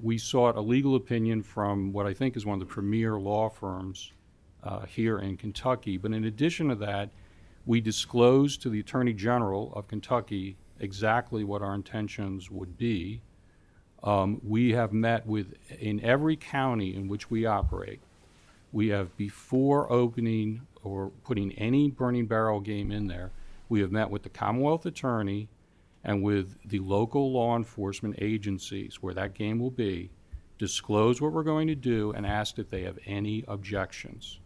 We sought a legal opinion from what I think is one of the premier law firms here in Kentucky, but in addition to that, we disclosed to the Attorney General of Kentucky exactly what our intentions would be. We have met with, in every county in which we operate, we have, before opening or putting any burning barrel game in there, we have met with the Commonwealth Attorney and with the local law enforcement agencies where that game will be, disclose what we're going to do and asked if they have any objections.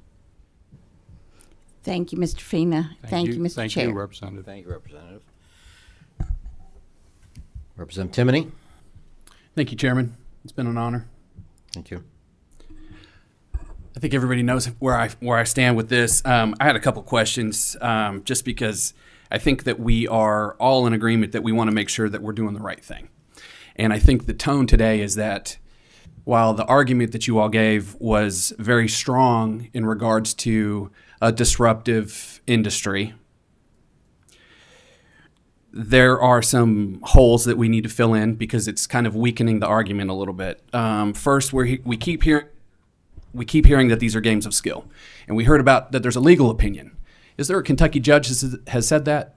Thank you, Mr. Fina. Thank you, Mr. Thank Chair. you, Representative. Thank you, Representative. Representative Timoney. Thank you, Chairman. It's been an honor. Thank you. I think everybody knows where I stand with this. I had a couple questions, just because I think that we are all in agreement that we want to make sure that we're doing the right thing. And I think the tone today is that while the argument that you all gave was very strong in regards to a disruptive industry, there are some holes that we need to fill in because it's kind of weakening the argument a little bit. First, we keep hearing that these are games of skill, and we heard about that there's a legal opinion. Is there a Kentucky judge has said that?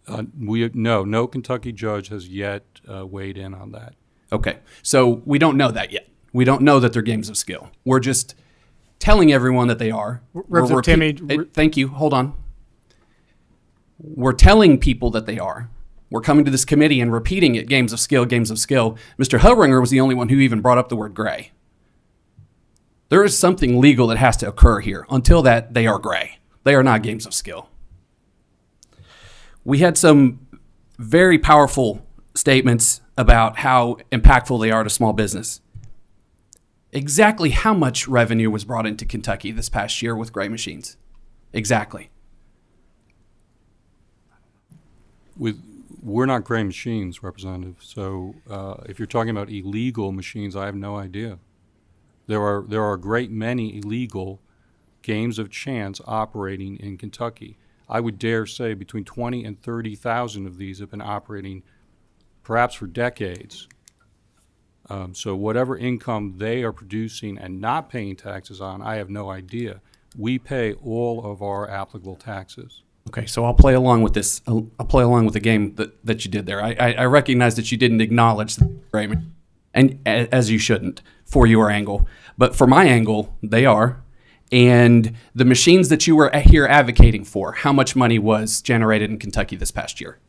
No Kentucky judge has yet weighed in on that. Okay, so we don't know that yet. We don't know that they're games of skill. We're just telling everyone that they are. Representative Timmy. Thank you. Hold on. We're telling people that they are. We're coming to this committee and repeating it, games of skill, games of skill. Mr. Hellringer was the only one who even brought up the word gray. There is something legal that has to occur here. Until that, they are gray. They are not games of skill. We had some very powerful statements about how impactful they are to small business. Exactly how much revenue was brought into Kentucky this past year with gray machines? Exactly. We're not gray machines, Representative. So if you're talking about illegal machines, I have no idea. There are a great many illegal games of chance operating in Kentucky. I would dare say between 20 and 30,000 of these have been operating perhaps for decades. So whatever income they are producing and not paying taxes on, I have no idea. We pay all of our applicable taxes. Okay, so I'll play along with this. I'll play along with the game that you did there. I recognize that you didn't acknowledge the gray, and as you shouldn't, for your angle. But for my angle, they are. And the machines that you were here advocating for, how much money was generated in Kentucky this past year?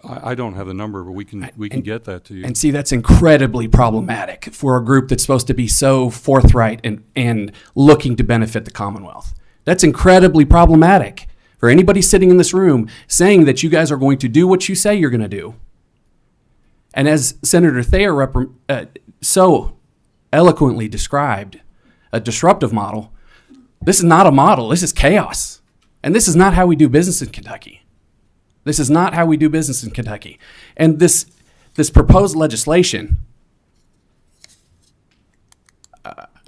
I don't have the number, but we can get that to you. And see, that's incredibly problematic for a group that's supposed to be so forthright and looking to benefit the Commonwealth. That's incredibly problematic for anybody sitting in this room saying that you guys are going to do what you say you're going to do. And as Senator Thayer so eloquently described, a disruptive model, this is not a model, this is chaos. And this is not how we do business in Kentucky. This is not how we do business in Kentucky. And this proposed legislation,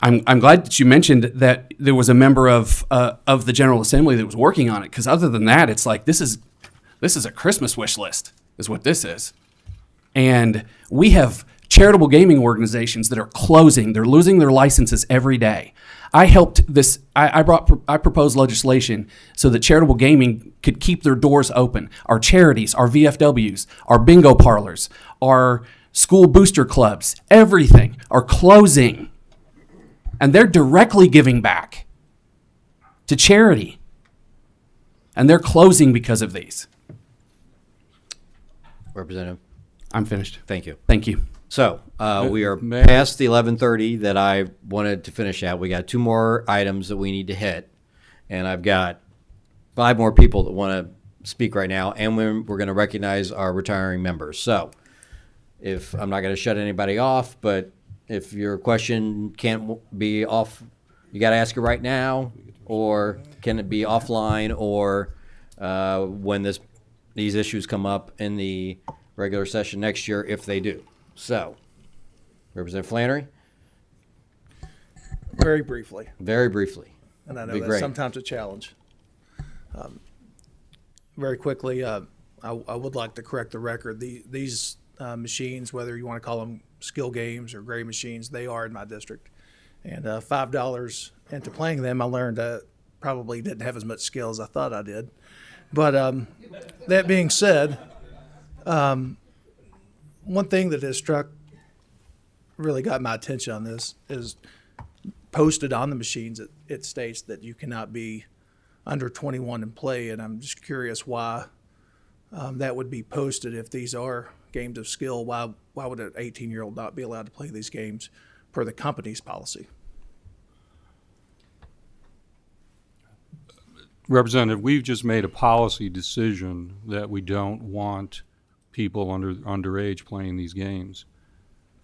I'm glad that you mentioned that there was a member of the General Assembly that was working on it, because other than that, it's like this is a Christmas wish list, is what this is. And we have charitable gaming organizations that are closing. They're losing their licenses every day. I helped this. I proposed legislation so that charitable gaming could keep their doors open. Our charities, our VFWs, our bingo parlors, our school booster clubs, everything are closing. And they're directly giving back to charity. And they're closing because of these. Representative. I'm finished. Thank you. Thank you. So we are past the 11:30 that I wanted to finish out. We got 2 more items that we need to hit, and I've got 5 more people that want to speak right now, and we're going to recognize our retiring members. So if I'm not going to shut anybody off, but if your question can't be off, you got to ask it right now, or can it be offline, or when these issues come up in the regular session next year, if they do. So, Representative Flannery? Very briefly. Very briefly. And I know Be that's great. sometimes a challenge. Very quickly, I would like to correct the record. These machines, whether you want to call them skill games or gray machines, they are in my district. And $5 into playing them, I learned that probably didn't have as much skill as I thought I did. But that being said, one thing that has really got my attention on this is posted on the machines. It states that you cannot be under 21 and play, and I'm just curious why that would be posted if these are games of skill. Why would an 18-year-old not be allowed to play these games per the company's policy? Representative, we've just made a policy decision that we don't want people underage playing these games.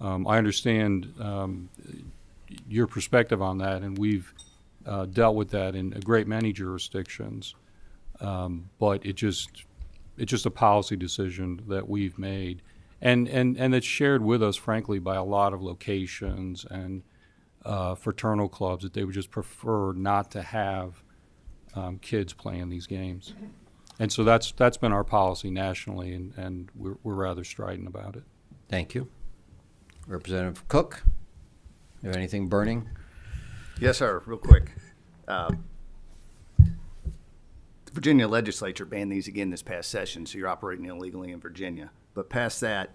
I understand your perspective on that, and we've dealt with that in a great many jurisdictions. But it's just a policy decision that we've made, and it's shared with us, frankly, by a lot of locations and fraternal clubs, that they would just prefer not to have kids playing these games. And so that's been our policy nationally, and we're rather strident about it. Thank you. Representative Cook, you have anything burning? Yes, sir. Real quick. The Virginia legislature banned these again this past session, so you're operating illegally in Virginia. But past that,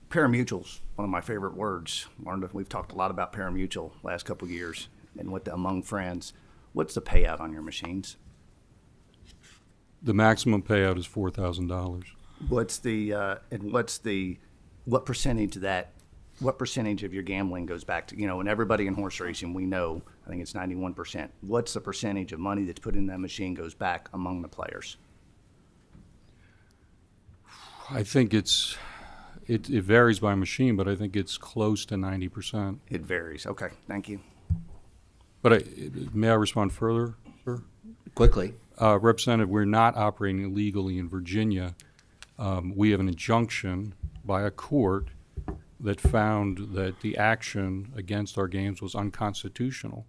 parimutuel's one of my favorite words. We've talked a lot about parimutuel last couple of years and among friends. What's the payout on your machines? The maximum payout is $4,000. What's the what percentage of that? What percentage of your gambling goes back to, and everybody in horse racing, we know, I think it's 91%. What's the percentage of money that's put in that machine goes back among the players? I think it varies by machine, but I think it's close to 90%. It varies. Okay, thank you. But may I respond further, sir? Quickly. Representative, we're not operating illegally in Virginia. We have an injunction by a court that found that the action against our games was unconstitutional.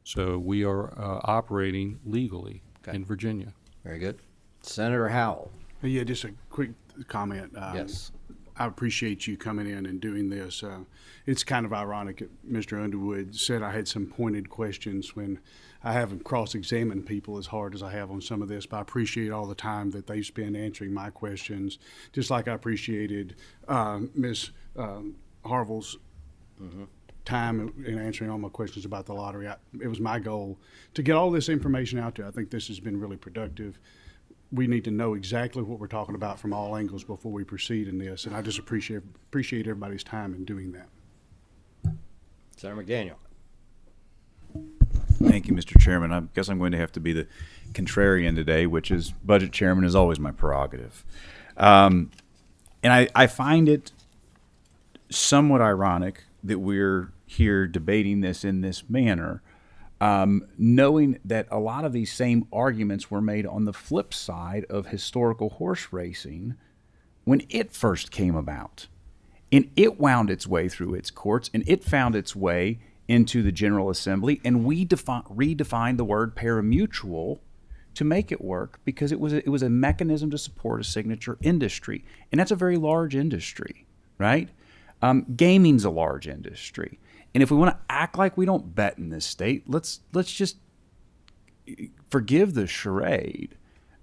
So we are operating legally in Virginia. Very good. Senator Howell. Yeah, just a quick comment. Yes. I appreciate you coming in and doing this. It's kind of ironic that Mr. Underwood said I had some pointed questions when I haven't cross-examined people as hard as I have on some of this, but I appreciate all the time that they spend answering my questions, just like I appreciated Ms. Harville's time in answering all my questions about the lottery. It was my goal to get all this information out there. I think this has been really productive. We need to know exactly what we're talking about from all angles before we proceed in this, and I just appreciate everybody's time in doing that. Senator McDaniel. Thank you, Mr. Chairman. I guess I'm going to have to be the contrarian today, which is budget chairman is always my prerogative. And I find it somewhat ironic that we're here debating this in this manner, knowing that a lot of these same arguments were made on the flip side of historical horse racing when it first came about. And it wound its way through its courts, and it found its way into the General Assembly, and we redefined the word parimutuel to make it work because it was a mechanism to support a signature industry. And that's a very large industry, right? Gaming's a large industry. And if we want to act like we don't bet in this state, let's just forgive the charade.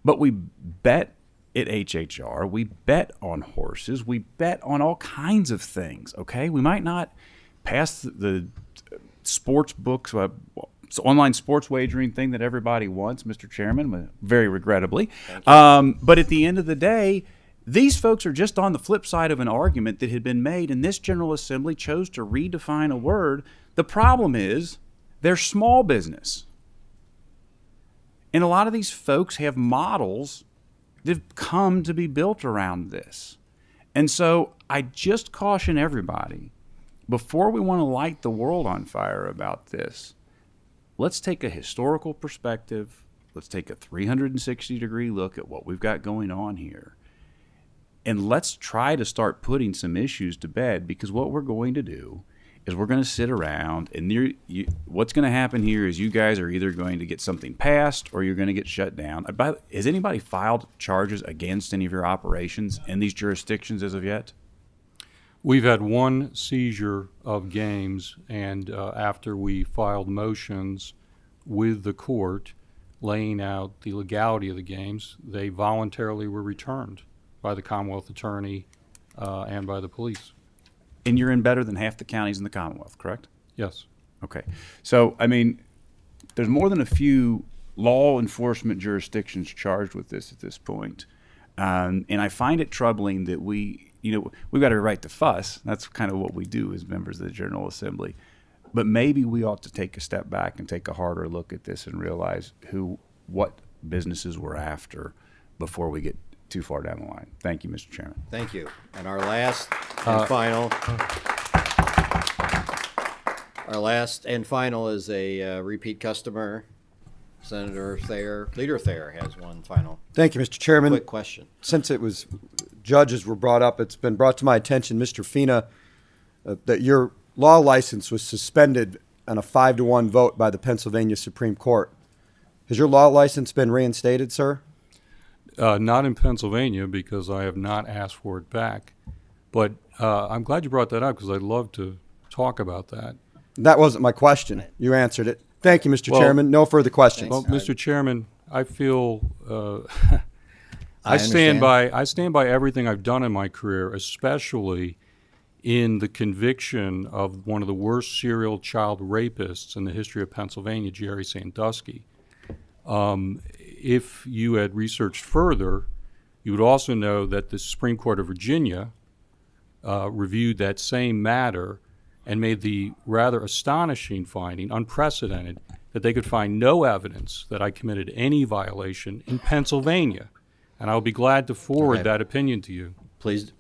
But we bet at HHR, we bet on horses, we bet on all kinds of things, okay? We might not pass the sports books, online sports wagering thing that everybody wants, Mr. Chairman, very regrettably. But at the end of the day, these folks are just on the flip side of an argument that had been made, and this General Assembly chose to redefine a word. The problem is they're small business. And a lot of these folks have models that have come to be built around this. And so I just caution everybody, before we want to light the world on fire about this, let's take a historical perspective. Let's take a 360-degree look at what we've got going on here. And let's try to start putting some issues to bed, because what we're going to do is we're going to sit around, and what's going to happen here is you guys are either going to get something passed or you're going to get shut down. Has anybody filed charges against any of your operations in these jurisdictions as of yet? We've had one seizure of games, and after we filed motions with the court laying out the legality of the games, they voluntarily were returned by the Commonwealth Attorney and by the police. And you're in better than half the counties in the Commonwealth, correct? Yes. Okay. So, I mean, there's more than a few law enforcement jurisdictions charged with this at this point. And I find it troubling that we've got a right to fuss. That's kind of what we do as members of the General Assembly. But maybe we ought to take a step back and take a harder look at this and realize what businesses we're after before we get too far down the line. Thank you, Mr. Chairman. Thank you. And our last and final is a repeat customer. Senator Thayer, Leader Thayer has one final. Thank you, Mr. Chairman. Quick question. Since judges were brought up, it's been brought to my attention, Mr. Fina, that your law license was suspended on a 5-1 vote by the Pennsylvania Supreme Court. Has your law license been reinstated, sir? Not in Pennsylvania, because I have not asked for it back. But I'm glad you brought that up, because I'd love to talk about that. That wasn't my question. You answered it. Thank you, Mr. Chairman. No further questions. Well, Mr. Chairman, I feel I stand by everything I've done in my career, especially in the conviction of one of the worst serial child rapists in the history of Pennsylvania, Jerry Sandusky. if you had researched further, you would also know that the Supreme Court of Virginia reviewed that same matter and made the rather astonishing finding, unprecedented, that they could find no evidence that I committed any violation in Pennsylvania. And I'll be glad to forward Okay. that opinion to you. Please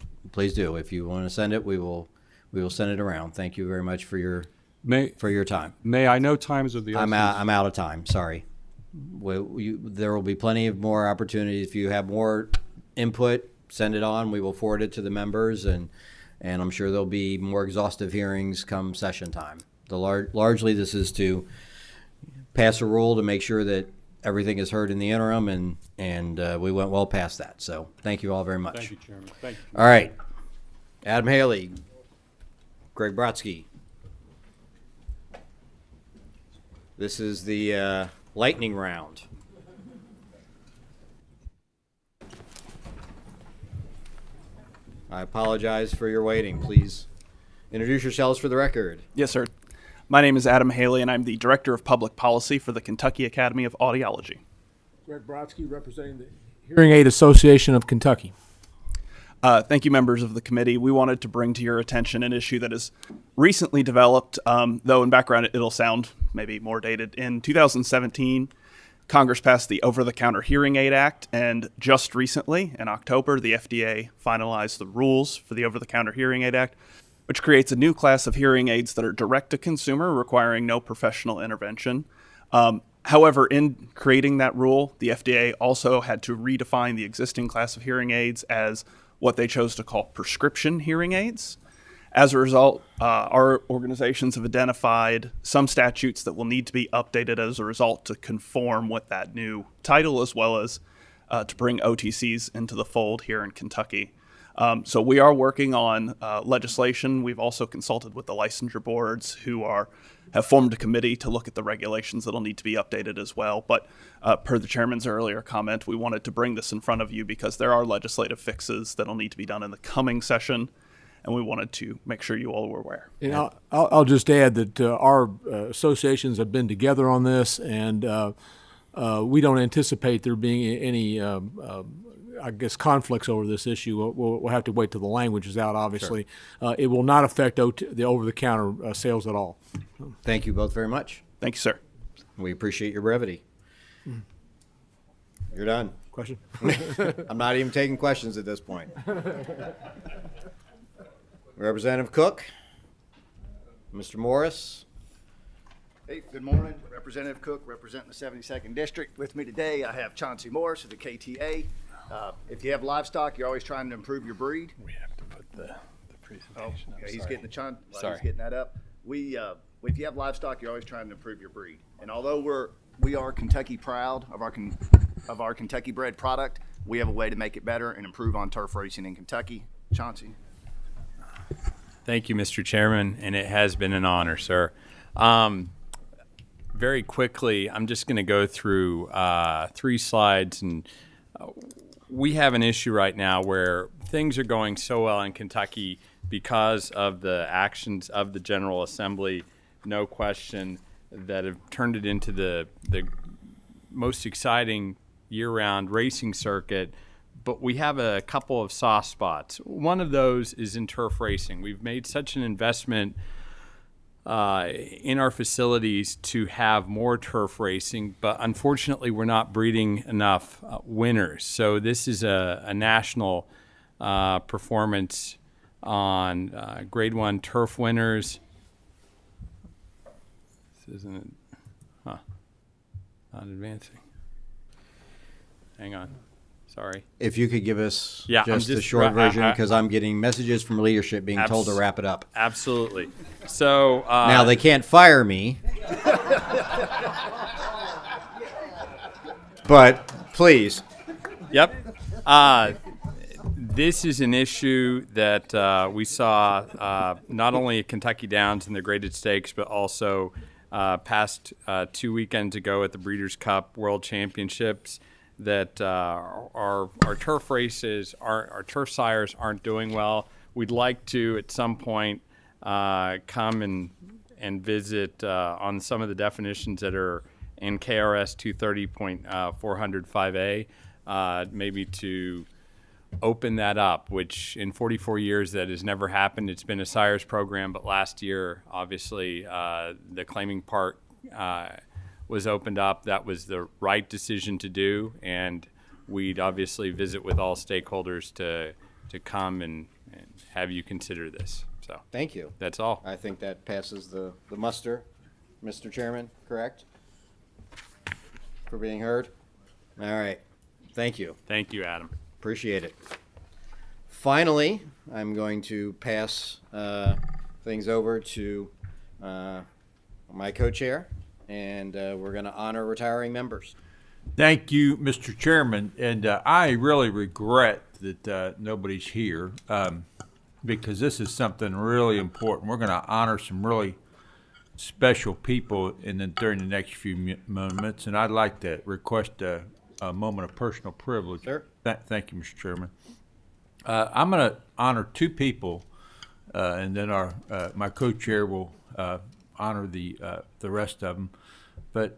do. If you want to send it, we will send it around. Thank you very much for your time. May I know times of the I'm essence? out of time. Sorry. There will be plenty of more opportunities. If you have more input, send it on. We will forward it to the members, and I'm sure there'll be more exhaustive hearings come session time. Largely, this is to pass a rule to make sure that everything is heard in the interim, and we went well past that. So thank you all very much. Thank you, Chairman. Thank you. All right. Adam Haley, Greg Brodsky. This is the lightning round. I apologize for your waiting. Please introduce yourselves for the record. Yes, sir. My name is Adam Haley, and I'm the Director of Public Policy for the Kentucky Academy of Audiology. Greg Brodsky, representing the Hearing Aid Association of Kentucky. Thank you, members of the committee. We wanted to bring to your attention an issue that is recently developed, though in background it'll sound maybe more dated. In 2017, Congress passed the Over-the-Counter Hearing Aid Act, and just recently, in October, the FDA finalized the rules for the Over-the-Counter Hearing Aid Act, which creates a new class of hearing aids that are direct-to-consumer, requiring no professional intervention. However, in creating that rule, the FDA also had to redefine the existing class of hearing aids as what they chose to call prescription hearing aids. As a result, our organizations have identified some statutes that will need to be updated as a result to conform with that new title, as well as to bring OTCs into the fold here in Kentucky. So we are working on legislation. We've also consulted with the licensure boards who have formed a committee to look at the regulations that'll need to be updated as well. But per the chairman's earlier comment, we wanted to bring this in front of you because there are legislative fixes that'll need to be done in the coming session, and we wanted to make sure you all were aware. And I'll just add that our associations have been together on this, and we don't anticipate there being any conflicts over this issue. We'll have to wait till the language is out, obviously. Sure. It will not affect the over-the-counter sales at all. Thank you both very much. Thank you, sir. We appreciate your brevity. You're done. Question? I'm not even taking questions at this point. Representative Cook, Mr. Morris. Hey, good morning. Representative Cook, representing the 72nd District. With me today, I have Chauncey Morris of the KTA. If you have livestock, you're always trying to improve your breed. We have to put the presentation up. Okay, he's Sorry. getting the Sorry. He's getting that up. If you have livestock, you're always trying to improve your breed. And although we are Kentucky proud of our Kentucky bred product, we have a way to make it better and improve on turf racing in Kentucky. Chauncey. Thank you, Mr. Chairman, and it has been an honor, sir. Very quickly, I'm just going to go through 3 slides, and we have an issue right now where things are going so well in Kentucky because of the actions of the General Assembly, no question, that have turned it into the most exciting year-round racing circuit. But we have a couple of soft spots. One of those is in turf racing. We've made such an investment in our facilities to have more turf racing, but unfortunately we're not breeding enough winners. So this is a national performance on Grade 1 turf winners. This isn't, not advancing. Hang on. Sorry. If you could give us just the short version, because I'm getting messages from leadership being told to wrap it up. Absolutely. So now they can't fire me, but please. Yep. This is an issue that we saw not only at Kentucky Downs and the Graded Stakes, but also past 2 weekends ago at the Breeders' Cup World Championships. That our turf races, our turf sires aren't doing well. We'd like to, at some point, come and visit on some of the definitions that are and KRS 230.405A, maybe to open that up, which in 44 years that has never happened. It's been a SIRES program, but last year, obviously, the claiming part was opened up. That was the right decision to do, and we'd obviously visit with all stakeholders to come and have you consider this. So Thank you. that's all. I think that passes the muster, Mr. Chairman, correct? For being heard? All right. Thank you. Thank you, Adam. Appreciate it. Finally, I'm going to pass things over to my co-chair, and we're going to honor retiring members. Thank you, Mr. Chairman. And I really regret that nobody's here because this is something really important. We're going to honor some really special people during the next few moments, and I'd like to request a moment of personal privilege. Sure. Thank you, Mr. Chairman. I'm going to honor two people, and then my co-chair will honor the rest of them.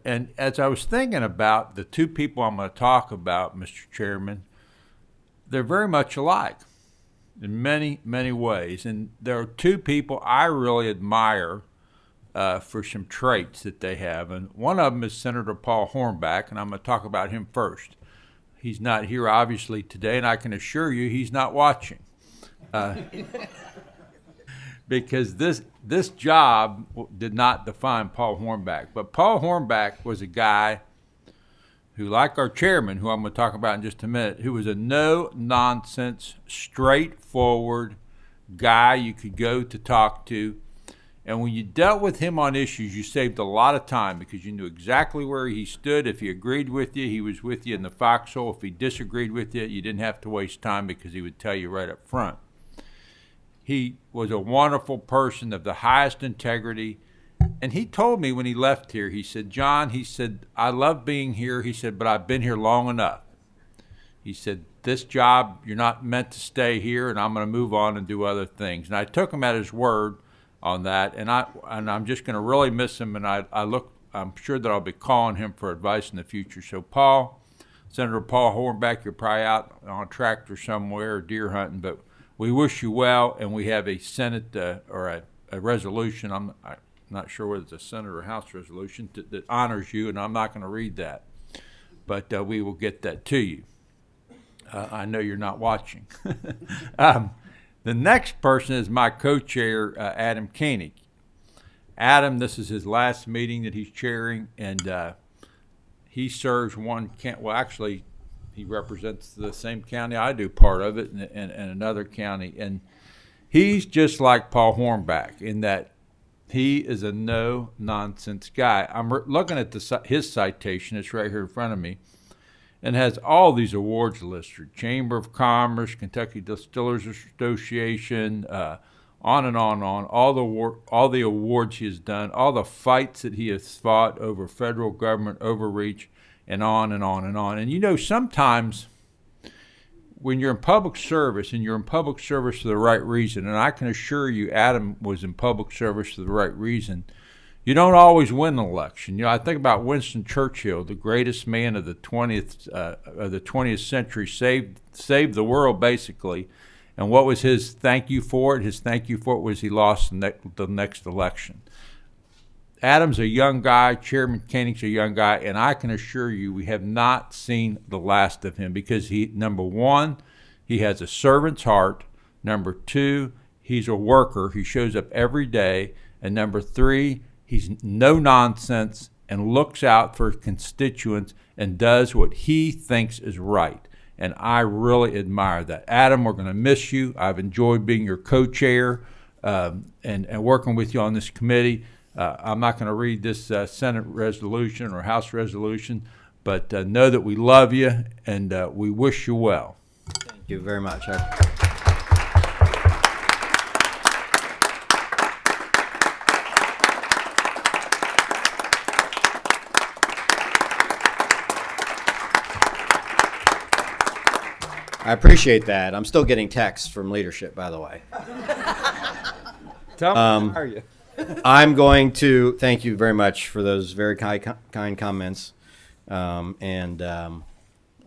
And as I was thinking about the two people I'm going to talk about, Mr. Chairman, they're very much alike in many, many ways. And there are two people I really admire for some traits that they have. And one of them is Senator Paul Hornback, and I'm going to talk about him first. He's not here, obviously, today, and I can assure you he's not watching. Because this job did not define Paul Hornback. But Paul Hornback was a guy who, like our chairman, who I'm going to talk about in just a minute, who was a no-nonsense, straightforward guy you could go to talk to. And when you dealt with him on issues, you saved a lot of time because you knew exactly where he stood. If he agreed with you, he was with you in the foxhole. If he disagreed with you, you didn't have to waste time because he would tell you right up front. He was a wonderful person of the highest integrity. And he told me when he left here, he said, John, he said, I love being here. He said, but I've been here long enough. He said, this job, you're not meant to stay here, and I'm going to move on and do other things. And I took him at his word on that, and I'm just going to really miss him, and I'm sure that I'll be calling him for advice in the future. So Paul, Senator Paul Hornback, you're probably out on a tractor somewhere or deer hunting, but we wish you well, and we have a Senate or a resolution. I'm not sure whether it's a Senate or House resolution that honors you, and I'm not going to read that, but we will get that to you. I know you're not watching. The next person is my co-chair, Adam Koenig. Adam, this is his last meeting that he's chairing, and he serves actually, he represents the same county I do, part of it, and another county. And he's just like Paul Hornback in that he is a no-nonsense guy. I'm looking at his citation. It's right here in front of me. And has all these awards listed: Chamber of Commerce, Kentucky Distillers Association, on and on and on. All the awards he has done, all the fights that he has fought over federal government overreach, and on and on and on. And you know, sometimes when you're in public service, and you're in public service for the right reason, and I can assure you Adam was in public service for the right reason, you don't always win an election. You know, I think about Winston Churchill, the greatest man of the 20th century, saved the world basically. And what was his thank you for it? His thank you for it was he lost the next election. Adam's a young guy, Chairman Koenig's a young guy, and I can assure you we have not seen the last of him because number one, he has a servant's heart. Number two, he's a worker. He shows up every day. And number three, he's no nonsense and looks out for his constituents and does what he thinks is right. And I really admire that. Adam, we're going to miss you. I've enjoyed being your co-chair and working with you on this committee. I'm not going to read this Senate resolution or House resolution, but know that we love you and we wish you well. Thank you very much. I appreciate that. I'm still getting texts from leadership, by the way. Tell me, how are you? I'm going to thank you very much for those very kind comments. I'm going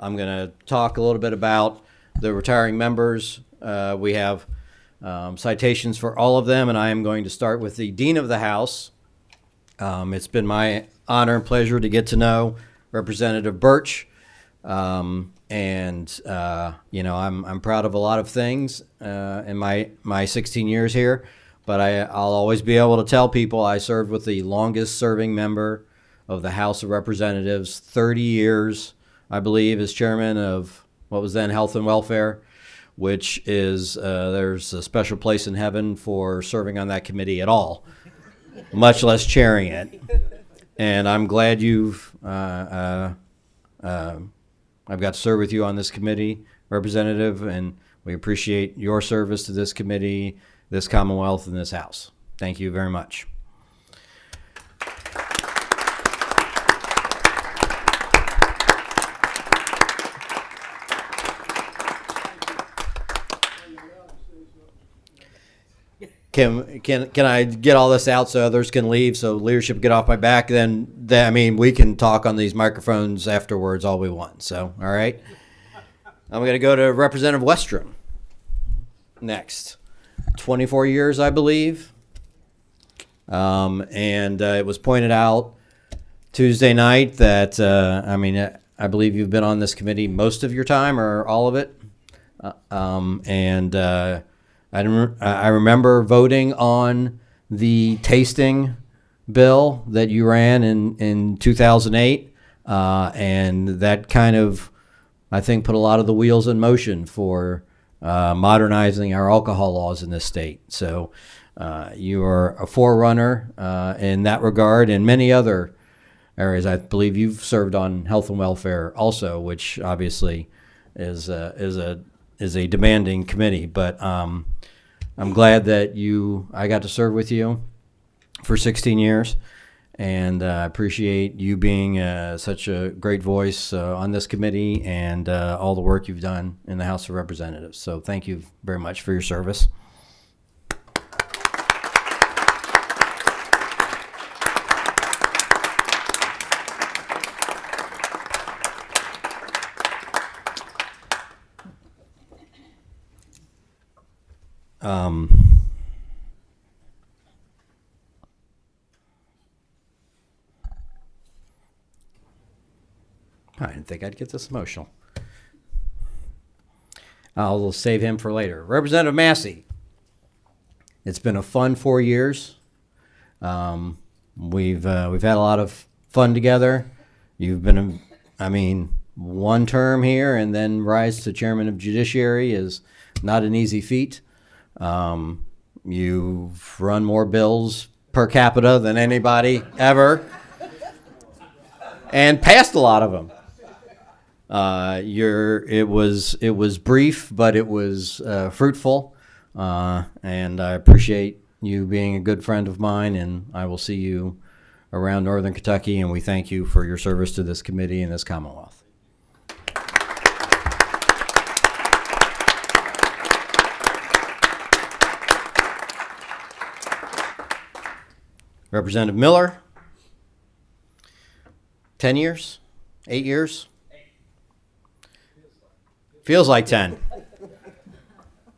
to talk a little bit about the retiring members. We have citations for all of them, and I am going to start with the Dean of the House. It's been my honor and pleasure to get to know Representative Birch. I'm proud of a lot of things in my 16 years here, but I'll always be able to tell people I served with the longest serving member of the House of Representatives, 30 years, I believe, as chairman of what was then Health and Welfare, which is there's a special place in heaven for serving on that committee at all, much less chairing it. And I'm glad I've got to serve with you on this committee, Representative, and we appreciate your service to this committee, this Commonwealth, and this House. Thank you very much. Can I get all this out so others can leave, so leadership get off my back? Then we can talk on these microphones afterwards all we want. So, all right. I'm going to go to Representative Westrom next. 24 years, I believe. It was pointed out Tuesday night that, I believe you've been on this committee most of your time or all of it. I remember voting on the tasting bill that you ran in 2008, and that kind of, I think, put a lot of the wheels in motion for modernizing our alcohol laws in this state. So you are a forerunner in that regard, and many other areas. I believe you've served on health and welfare also, which obviously is a demanding committee, but I'm glad that I got to serve with you for 16 years, and I appreciate you being such a great voice on this committee and all the work you've done in the House of Representatives. So thank you very much for your service. I didn't think I'd get this emotional. I'll save him for later. Representative Massey. It's been a fun 4 years. We've had a lot of fun together. You've been, one term here and then rise to chairman of judiciary is not an easy feat. You've run more bills per capita than anybody ever, and passed a lot of them. It was brief, but it was fruitful, and I appreciate you being a good friend of mine, and I will see you around Northern Kentucky, and we thank you for your service to this committee and this Commonwealth. Representative Miller, 10 years, 8 years? Feels like 10.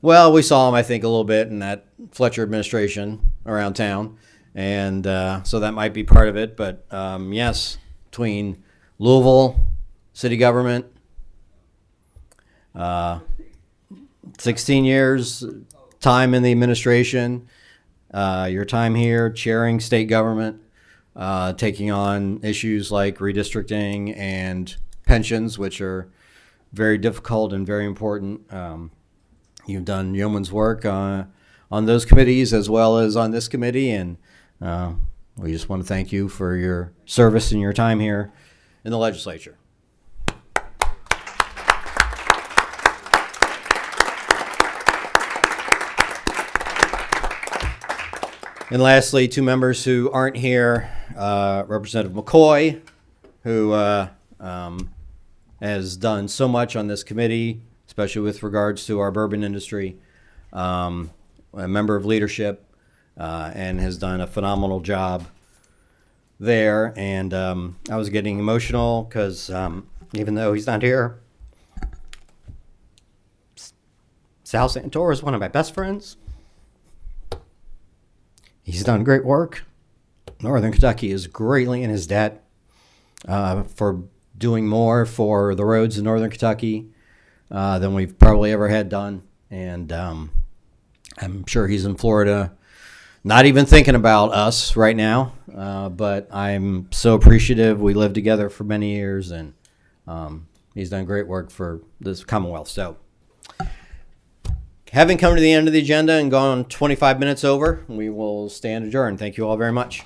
Well, we saw him, I think, a little bit in that Fletcher administration around town, and so that might be part of it. But yes, between Louisville, city government, 16 years, time in the administration, your time here chairing state government, taking on issues like redistricting and pensions, which are very difficult and very important. You've done yeoman's work on those committees as well as on this committee, and we just want to thank you for your service and your time here in the legislature. And lastly, two members who aren't here, Representative McCoy, who has done so much on this committee, especially with regards to our bourbon industry, a member of leadership, and has done a phenomenal job there. And I was getting emotional because even though he's not here, Sal Santor is one of my best friends. He's done great work. Northern Kentucky is greatly in his debt for doing more for the roads in Northern Kentucky than we've probably ever had done. And I'm sure he's in Florida not even thinking about us right now, but I'm so appreciative. We lived together for many years, and he's done great work for this Commonwealth. So having come to the end of the agenda and gone 25 minutes over, we will stand adjourned. Thank you all very much.